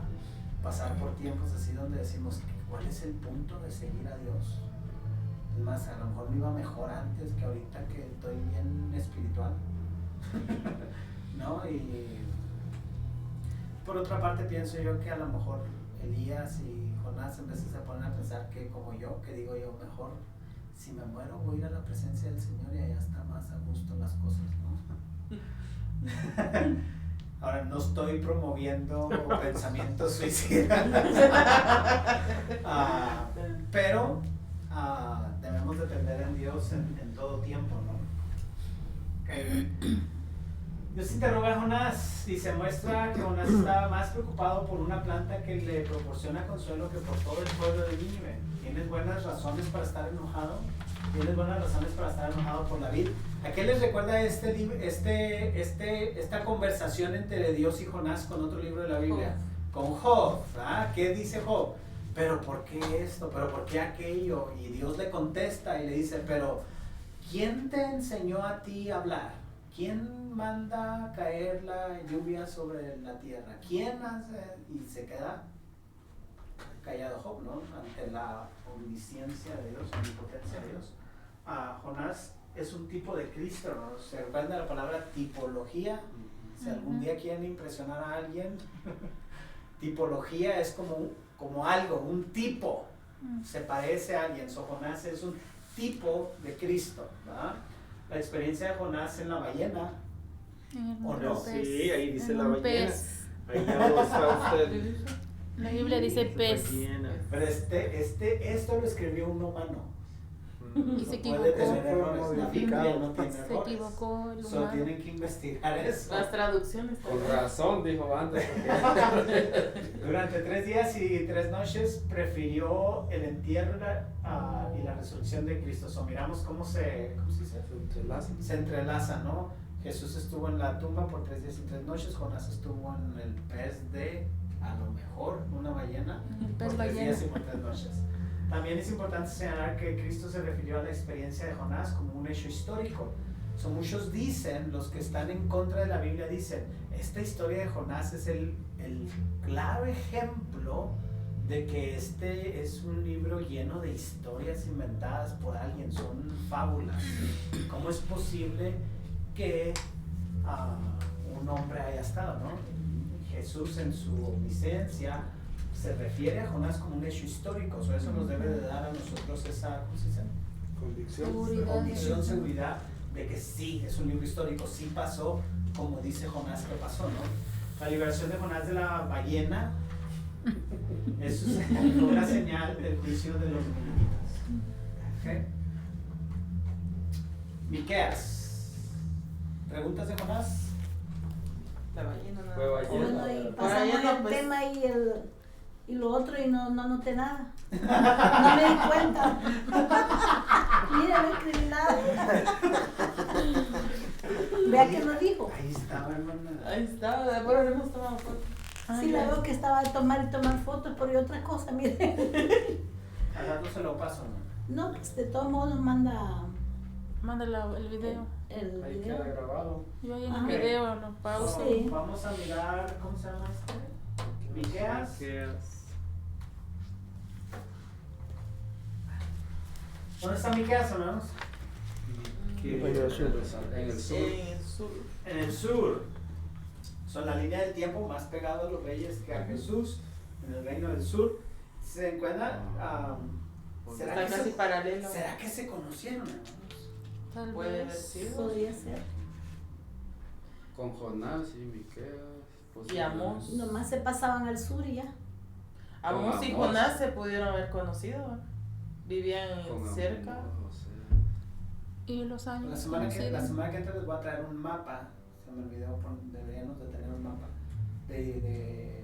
pasar por tiempos así donde decimos, ¿cuál es el punto de seguir a Dios? Es más, a lo mejor me iba mejor antes que ahorita que estoy bien espiritual. ¿No? Y por otra parte pienso yo que a lo mejor Elías y Jonás en veces se ponen a pensar que como yo, que digo yo, mejor si me muero voy a ir a la presencia del Señor y allá está más a gusto las cosas, ¿no? Ahora no estoy promoviendo pensamientos suicidas, pero debemos depender en Dios en todo tiempo, ¿no? Okay. Dios interroga a Jonás y se muestra que Jonás estaba más preocupado por una planta que le proporciona consuelo que por todo el pueblo de Nínive. ¿Tienes buenas razones para estar enojado? ¿Tienes buenas razones para estar enojado por la vid? ¿A qué les recuerda esta conversación entre Dios y Jonás con otro libro de la Biblia? Con Job. ¿Ah? ¿Qué dice Job? ¿Pero por qué esto? ¿Pero por qué aquello? Y Dios le contesta y le dice, pero ¿quién te enseñó a ti a hablar? ¿Quién manda caer la lluvia sobre la tierra? ¿Quién hace? Y se queda callado Job, ¿no? Ante la omnisciencia de Dios, omnipotencia de Dios. Jonás es un tipo de Cristo, ¿no? ¿Se recuerdan de la palabra tipología? Si algún día quieren impresionar a alguien, tipología es como algo, un tipo, se parece a alguien. So, Jonás es un tipo de Cristo, ¿verdad? La experiencia de Jonás en la ballena, ¿o no? Sí, ahí dice la ballena. Pez. Ahí ya lo está usted. La Biblia dice pez. Pero esto lo escribió un humano. Y se Puede equivocó. tener errores, la Biblia no tiene Se errores. equivocó el Solo humano. tienen que investigar eso. Las traducciones Con también. razón, dijo antes. Durante 3 días y 3 noches prefirió el entierro y la resurrección de Cristo. So, miramos cómo se dice? Se entrelaza, ¿no? Jesús estuvo en la tumba por 3 días y 3 noches. Jonás estuvo en el pez de, a lo mejor, una ballena por 3 días y por 3 noches. También es importante señalar que Cristo se refirió a la experiencia de Jonás como un hecho histórico. So, muchos dicen, los que están en contra de la Biblia dicen, esta historia de Jonás es el claro ejemplo de que este es un libro lleno de historias inventadas por alguien, son fábulas. ¿Cómo es posible que un hombre haya estado, ¿no? Jesús en su omnisciencia se refiere a Jonás como un hecho histórico, eso nos debe de dar a nosotros esa convicción, seguridad de que sí, es un libro histórico, sí pasó como dice Jonás que pasó, ¿no? La liberación de Jonás de la ballena es una señal del juicio de los ninivitas. ¿Okay? Miqueas, ¿preguntas de Jonás? La ballena nada Fue más. ballena. Bueno, y Para pasamos allá no, el pues. tema y lo otro y no noté nada. No me di cuenta. Mira, no escribí nada. Vea que no dijo. Ahí estaba, hermana. Ahí está, bueno, le hemos tomado foto. Sí, la veo que estaba a tomar y tomar fotos, pero y otra cosa, mire. Al rato se lo paso, ¿no? No, pues de todos modos manda Manda el video. el Ahí video. queda grabado. Yo ahí en el Ajá. video lo pauso. Sí. Vamos a mirar, ¿cómo se llama este? Miqueas. ¿Dónde está Miqueas, hermanos? En el sur. En el sur. En el sur. Son la línea del tiempo más pegado a los reyes que a Jesús. En el reino del sur. ¿Se encuentran? Está casi paralelo. ¿Será que se conocieron, hermanos? Tal Puede haber vez. sido. Podría ser. Con Jonás y Miqueas. Y Amós. Nomás se pasaban al sur y ya. Amós y Amós. Jonás se pudieron haber conocido. Vivían cerca. Y los años. La semana que coinciden. entra les voy a traer un mapa. Se me olvidó, deberíamos de tener un mapa de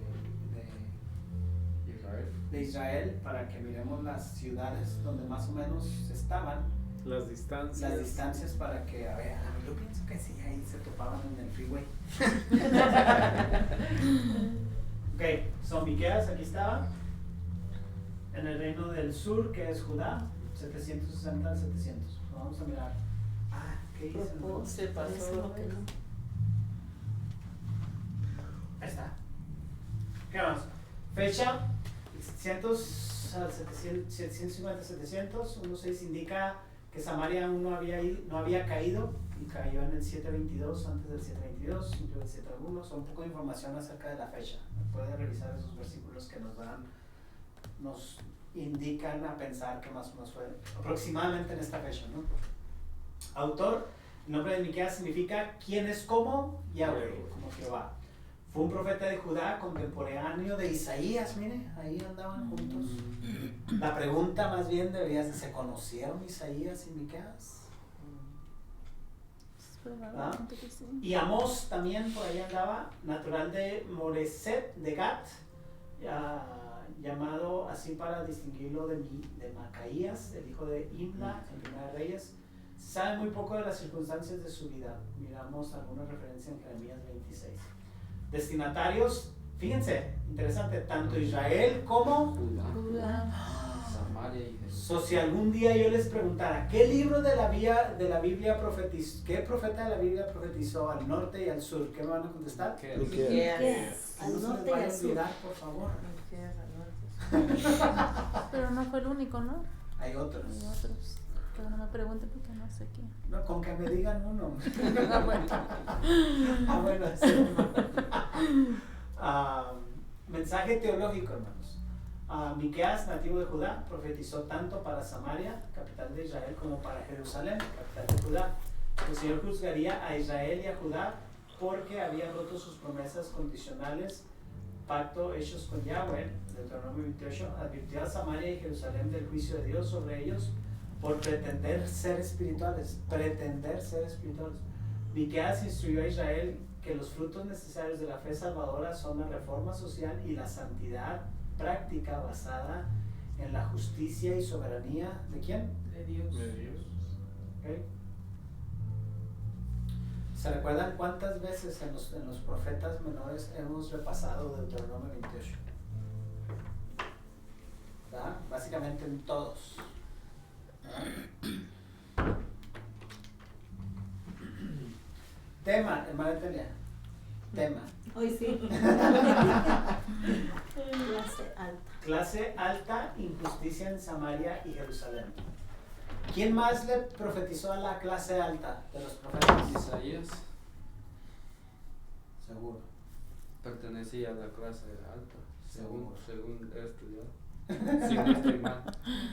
Israel para que miremos las ciudades donde más o menos estaban, Las distancias. para que, a ver, yo pienso que sí, ahí se topaban en el freeway. Ok, son Miqueas, aquí estaba. En el reino del sur, que es Judá, 760 al 700. Vamos a mirar. Ah, ¿qué dice? Se pasó. Eso es lo que no. Ahí está. ¿Qué más? Fecha 700 al 750 700. 1.6 indica que Samaria aún no había caído y cayó en el 722, antes del 722, incluso el 701. Son un poco de información acerca de la fecha. Pueden revisar esos versículos que nos indican a pensar que más o menos fue aproximadamente en esta fecha, ¿no? Autor, el nombre de Miqueas significa quién es como Yahweh, como Jehová. Fue un profeta de Judá contemporáneo de Isaías, mire, ahí andaban juntos. La pregunta más bien debería ser, ¿se conocieron Isaías y Miqueas? Es probablemente que sí. Y Amós también por ahí andaba, natural de Moreset de Gat, llamado así para distinguirlo de Macaías, el hijo de Imla en Primera de Reyes. Se sabe muy poco de las circunstancias de su vida. Miramos alguna referencia en Jeremías 26. Destinatarios, fíjense, interesante, tanto Israel como Samaria y Jesús. So, si algún día yo les preguntara, ¿qué libro de la Biblia profetizó, qué profeta de la Biblia profetizó al norte y al sur? ¿Qué me van a contestar? ¿Qué? Miqueas, No al se les norte y vaya a al sur. olvidar, por favor. Pero no fue el único, ¿no? Hay otros. Hay otros. Pero no me pregunten porque no sé qué. No, con que me digan uno. Ah, bueno. Bueno, sí. Mensaje teológico, hermanos. Miqueas, nativo de Judá, profetizó tanto para Samaria, capital de Israel, como para Jerusalén, capital de Judá. El Señor juzgaría a Israel y a Judá porque habían roto sus promesas condicionales, pacto hechos con Yahweh. Deuteronomio 28 advirtió a Samaria y Jerusalén del juicio de Dios sobre ellos por pretender ser espirituales. Miqueas instruyó a Israel que los frutos necesarios de la fe salvadora son la reforma social y la santidad práctica basada en la justicia y soberanía ¿de quién? De Dios. ¿Okay? ¿Se recuerdan cuántas veces en los profetas menores hemos repasado Deuteronomio 28? ¿Verdad? Básicamente en todos. ¿Verdad? Tema, hermana Telia. Tema. Hoy sí. Clase alta. Clase alta, injusticia en Samaria y Jerusalén. ¿Quién más le profetizó a la clase alta de los profetas? Isaías Seguro. pertenecía a la clase alta, según he estudiado. Si no estoy mal,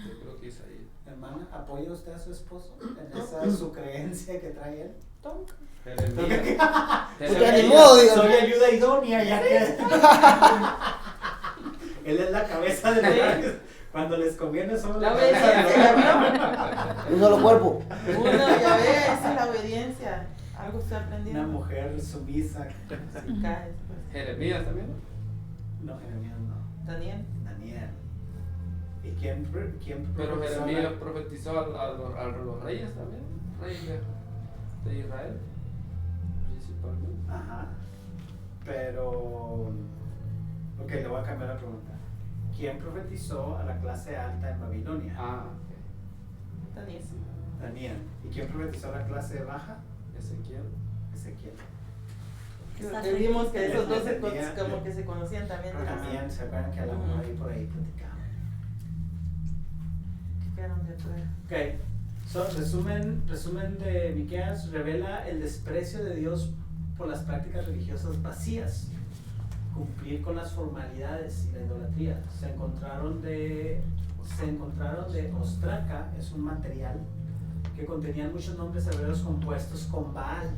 yo creo que Isaías. Hermana, ¿apoya usted a su esposo en esa su creencia que trae él? Jeremías. Porque ni modo, digo. Soy ayuda idónea, ya que él es la cabeza de la cuando les conviene son La la cabeza de obediencia, Un solo cuerpo. Uno, ya ves, esa es la obediencia. Algo estoy aprendiendo. una mujer sumisa. Si caes, pues. Jeremías también. No, Jeremías no. Daniel. Daniel. ¿Y quién Pero profetizó Jeremías la- profetizó a los reyes también, reyes de Israel, principalmente. Ajá. Pero ok, le voy a cambiar la pregunta. ¿Quién profetizó a la clase alta en Babilonia? Ah, ok. Daniel. Daniel. ¿Y quién profetizó a la clase baja? Ezequiel. Ezequiel. Que vimos que esos dos Tenía- como que se conocían también. de las- También se acuerdan que hablamos Ujú. ahí por ahí platicamos. que quedaron de afuera. Ok, resumen de Miqueas revela el desprecio de Dios por las prácticas religiosas vacías, cumplir con las formalidades y la idolatría. Se encontraron de ostraca, es un material que contenían muchos nombres hebreos compuestos con Baal,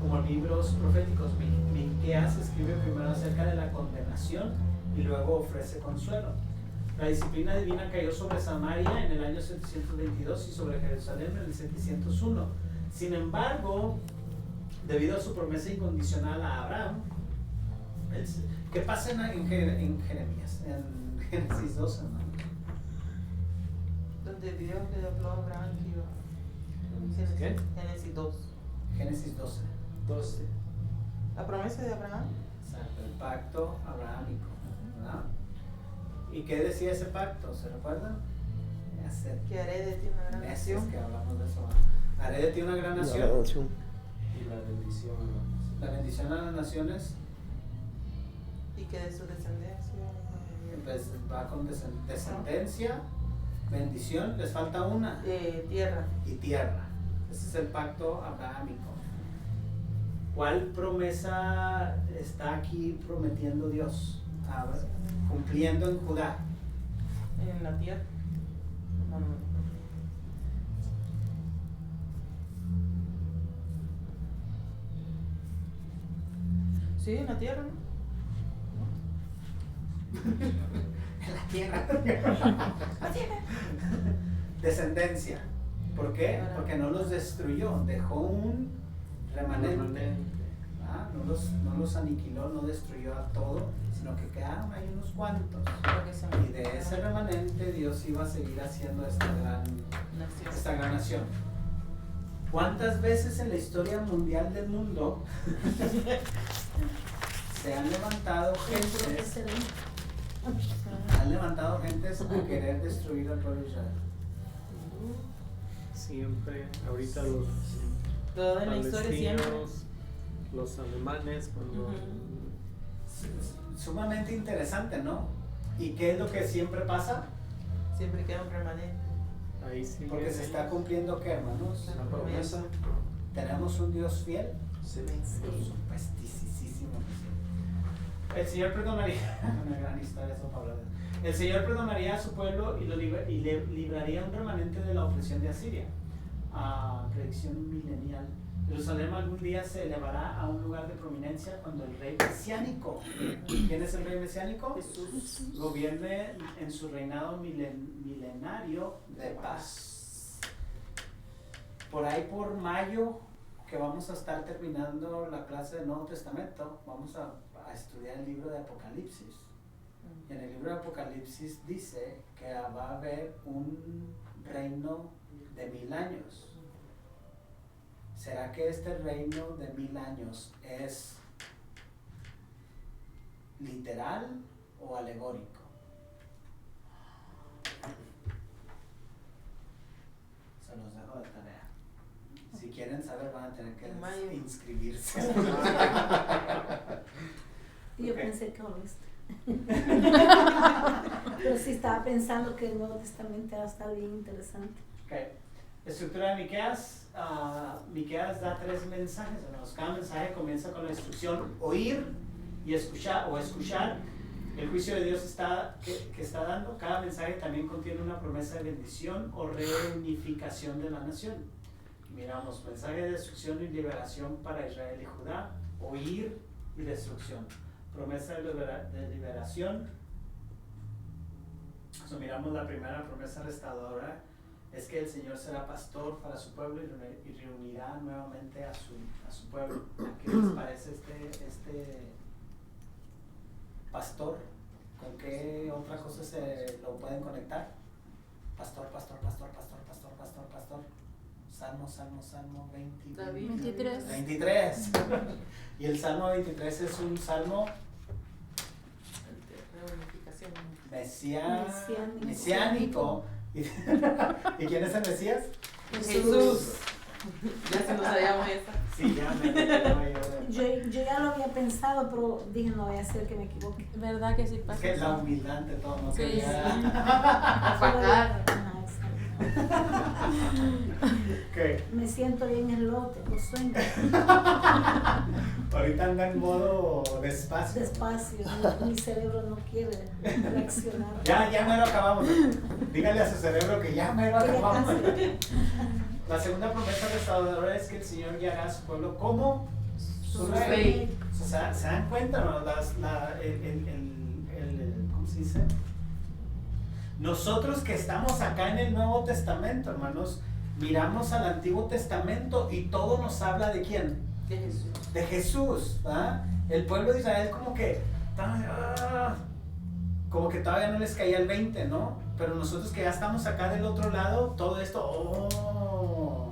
como libros proféticos. Miqueas escribe primero acerca de la condenación y luego ofrece consuelo. La disciplina divina cayó sobre Samaria en el año 722 y sobre Jerusalén en el 701. Sin embargo, debido a su promesa incondicional a Abraham, ¿qué pasa en Jeremías? En Génesis 12, ¿no? Donde Dios le habló a Abraham que iba. ¿Qué? Génesis 2. Génesis 12. 12. La promesa de Abraham. Exacto, el pacto abrahámico, ¿verdad? ¿Y qué decía ese pacto? ¿Se recuerdan? Hace Que haré de ti una gran meses nación. que hablamos de eso. Haré de ti una gran La nación. nación. Y la bendición a la nación. La bendición a las naciones, Y que de su descendencia. pues va con descendencia, bendición, les falta una, Tierra. y tierra. Ese es el pacto abrahámico. ¿Cuál promesa está aquí prometiendo Dios? Cumpliendo en Judá. En la tierra. No, no, no. Sí, en la tierra, ¿no? En la tierra. Descendencia. ¿Por qué? Porque no los destruyó, dejó un remanente. ¿Ah? No los aniquiló, no destruyó a todo, sino que quedaron ahí unos cuantos. Porque se Y de ese remanente Dios iba a seguir haciendo esta gran nación. ¿Cuántas veces en la historia mundial del mundo se han levantado gentes a querer destruir al pueblo de Israel? Siempre, ahorita los Toda en la historia siempre. palestinos, los alemanes, cuando Sumamente interesante, ¿no? ¿Y qué es lo que siempre pasa? Siempre queda un remanente. ahí sí. Porque se está cumpliendo, ¿qué, hermanos? La promesa. ¿Tenemos un Dios fiel? Sí. Por supuestísimo que sí. El Señor perdonaría, una gran historia eso para hablar de. El Señor perdonaría a su pueblo y le libraría un remanente de la opresión de Asiria. Predicción milenial. Jerusalén algún día se elevará a un lugar de prominencia cuando el rey mesiánico, ¿quién es el rey mesiánico? Jesús. Gobierne en su reinado milenario de paz. Por ahí por mayo, que vamos a estar terminando la clase del Nuevo Testamento, vamos a estudiar el libro de Apocalipsis. Y en el libro de Apocalipsis dice que va a haber un reino de 1000 años. ¿Será que este reino de 1000 años es literal o alegórico? Se los dejo de tarea. Si quieren saber, van a tener que inscribirse. Yo Ok. pensé que honesta. Pero sí estaba pensando que el Nuevo Testamento va a estar bien interesante. Okay. Estructura de Miqueas. Miqueas da 3 mensajes, hermanos. Cada mensaje comienza con la instrucción oír y escuchar o escuchar el juicio de Dios que está dando. Cada mensaje también contiene una promesa de bendición o reunificación de la nación. Miramos mensaje de destrucción y liberación para Israel y Judá, oír y destrucción. Promesa de liberación. So, miramos la primera promesa restauradora. Es que el Señor será pastor para su pueblo y reunirá nuevamente a su pueblo. ¿Qué les parece este pastor? ¿Con qué otra cosa se lo pueden conectar? Pastor. Salmo 23. Y el Salmo 23 es un salmo Reunificación. mesiánico. ¿Y quién es el Mesías? Jesús. Ya se nos sabíamos esa. Sí, ya me Yo ya lo había pensado, pero dije no voy a hacer que me equivoque. ¿Verdad que sí Es pasa que eso? la humildad ante todo, no Sí, quería. Apagar. Ajá, exacto. ¿Qué? Me siento bien en lote, lo sueño. Ahorita anda en modo despacio. Despacio, mi cerebro no quiere reaccionar. Ya mero acabamos. Dígale a su cerebro que ya mero acabamos. La segunda promesa restauradora es que el Señor guiará a su pueblo como su rey. O sea, ¿se dan cuenta, no? ¿Cómo se dice? Nosotros que estamos acá en el Nuevo Testamento, hermanos, miramos al Antiguo Testamento y todo nos habla de ¿quién? De Jesús. De Jesús, ¿verdad? El pueblo de Israel como que todavía no les caía el 20, ¿no? Pero nosotros que ya estamos acá del otro lado, todo esto,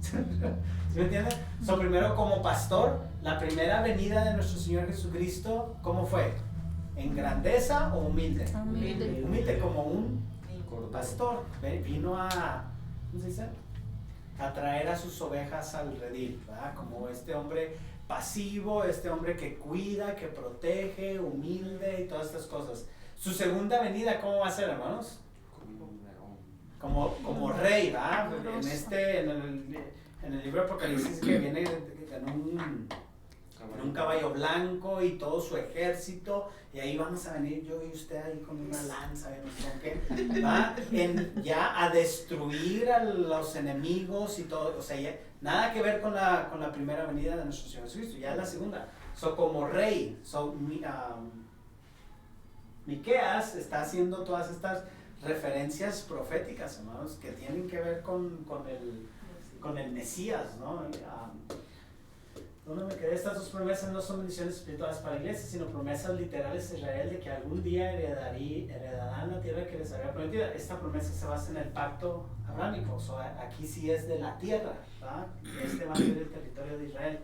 ¿sí ¿Sí me entiendes? So, primero como pastor, la primera venida de nuestro Señor Jesucristo, ¿cómo fue? ¿En grandeza o humilde? Humilde. Humilde como un pastor. Vino a, ¿cómo se dice? A traer a sus ovejas al redil, ¿verdad? Como este hombre pasivo, este hombre que cuida, que protege, humilde y todas estas cosas. Su segunda venida, ¿cómo va a ser, hermanos? Como rey, ¿verdad? En el libro de Apocalipsis que viene en un caballo blanco y todo su ejército, y ahí vamos a venir yo y usted ahí con una lanza, no sé con qué, ¿va? Ya a destruir a los enemigos y todo, o sea, ya, nada que ver con la primera venida de nuestro Señor Jesucristo, ya es la segunda. So, como rey, Miqueas está haciendo todas estas referencias proféticas, hermanos, que tienen que ver con el Mesías, ¿no? ¿Dónde me quedé? Estas dos promesas no son bendiciones espirituales para la iglesia, sino promesas literales de Israel de que algún día heredarán la tierra que les había prometida. Esta promesa se basa en el pacto abrámico, aquí sí es de la tierra, ¿verdad? Este va a ser el territorio de Israel.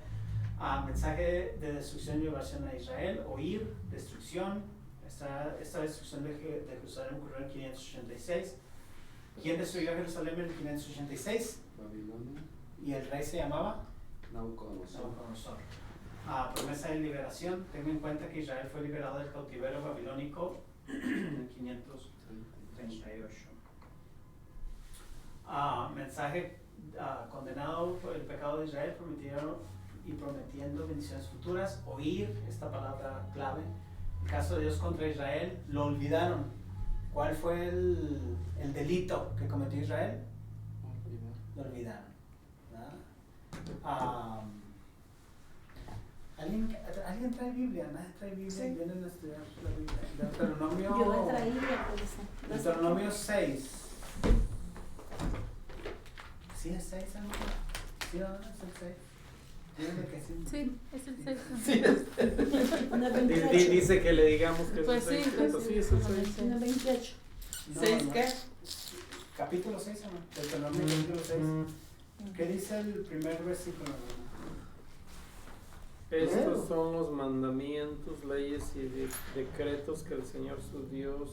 Mensaje de destrucción y liberación a Israel, oír, destrucción. Esta destrucción de Jerusalén ocurrió en 586. ¿Quién destruyó a Jerusalén en 586? Babilonia. ¿Y el rey se llamaba? Nabucodonosor. Promesa de liberación. Tengo en cuenta que Israel fue liberado del cautiverio babilónico en 538. Mensaje condenado por el pecado de Israel, prometiendo bendiciones futuras. Oír, esta palabra clave. El caso de Dios contra Israel, lo olvidaron. ¿Cuál fue el delito que cometió Israel? Lo olvidaron. ¿Alguien trae Biblia? ¿Nadie trae Biblia? Sí. Vienen a estudiar la Biblia. Yo he traído por eso. Deuteronomio 6. ¿Sí es 6, hermano? ¿Sí o no es el 6? Díganme que sí. Sí, es el 6. Sí, Una 28. dice que le digamos que Pues es el sí, 6. pues Sí, es el sí. 6. Una 28. No, ¿Seis no. qué? Capítulo 6, hermano. Deuteronomio capítulo 6. ¿Qué dice el primer versículo, hermano? Estos son los mandamientos, leyes y decretos que el Señor su Dios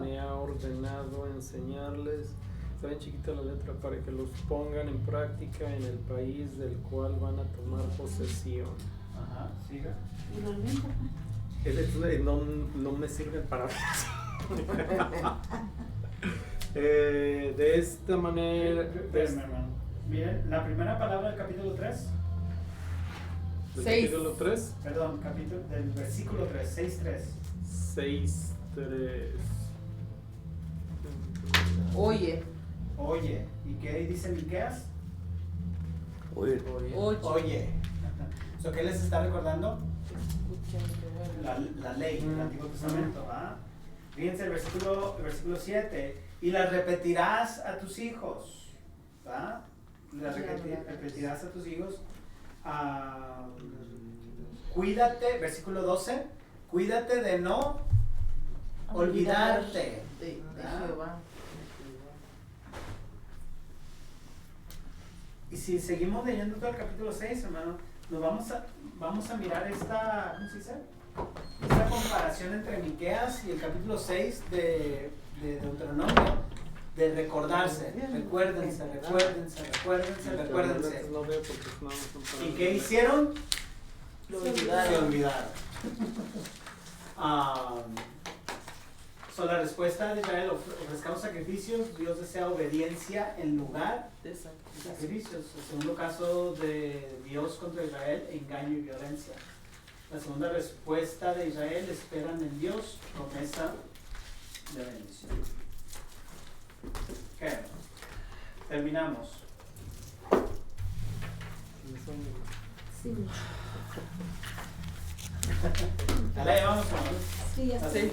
me ha ordenado enseñarles. Está bien chiquita la letra, para que los pongan en práctica en el país del cual van a tomar posesión. Ajá, siga. Y lo olvido. No me sirven para de esta manera. Espérame, hermano. Miren, la primera palabra del capítulo 3. ¿Del 6. capítulo 3? Perdón, del versículo 3, 6:3. 6:3. Oye. Oye, ¿y qué dice Miqueas? Oír. Oye. So, ¿qué les está recordando? Escuchen, La ley del Antiguo Testamento, ¿va? Fíjense el versículo 7. Y la repetirás a tus hijos, ¿va? Repetirás a tus hijos. Cuídate, versículo 12. Cuídate de no olvidarte de ¿verdad? Jehová. Y si seguimos leyendo todo el capítulo 6, hermano, nos vamos a mirar esta, ¿cómo se dice? Esta comparación entre Miqueas y el capítulo 6 de Deuteronomio, de recordarse, recuérdense. No veo porque no son para ¿Y qué hicieron? Lo Se olvidaron. olvidaron. La respuesta de Israel: ofrezcamos sacrificios. Dios desea obediencia en lugar De sacrificios. El segundo caso de Dios contra Israel: engaño y violencia. La segunda respuesta de Israel: esperan en Dios, promesa de bendición. ¿Qué? Terminamos. Sí. ¿Ya la llevamos, hermanos? Sí, ya está. Sí.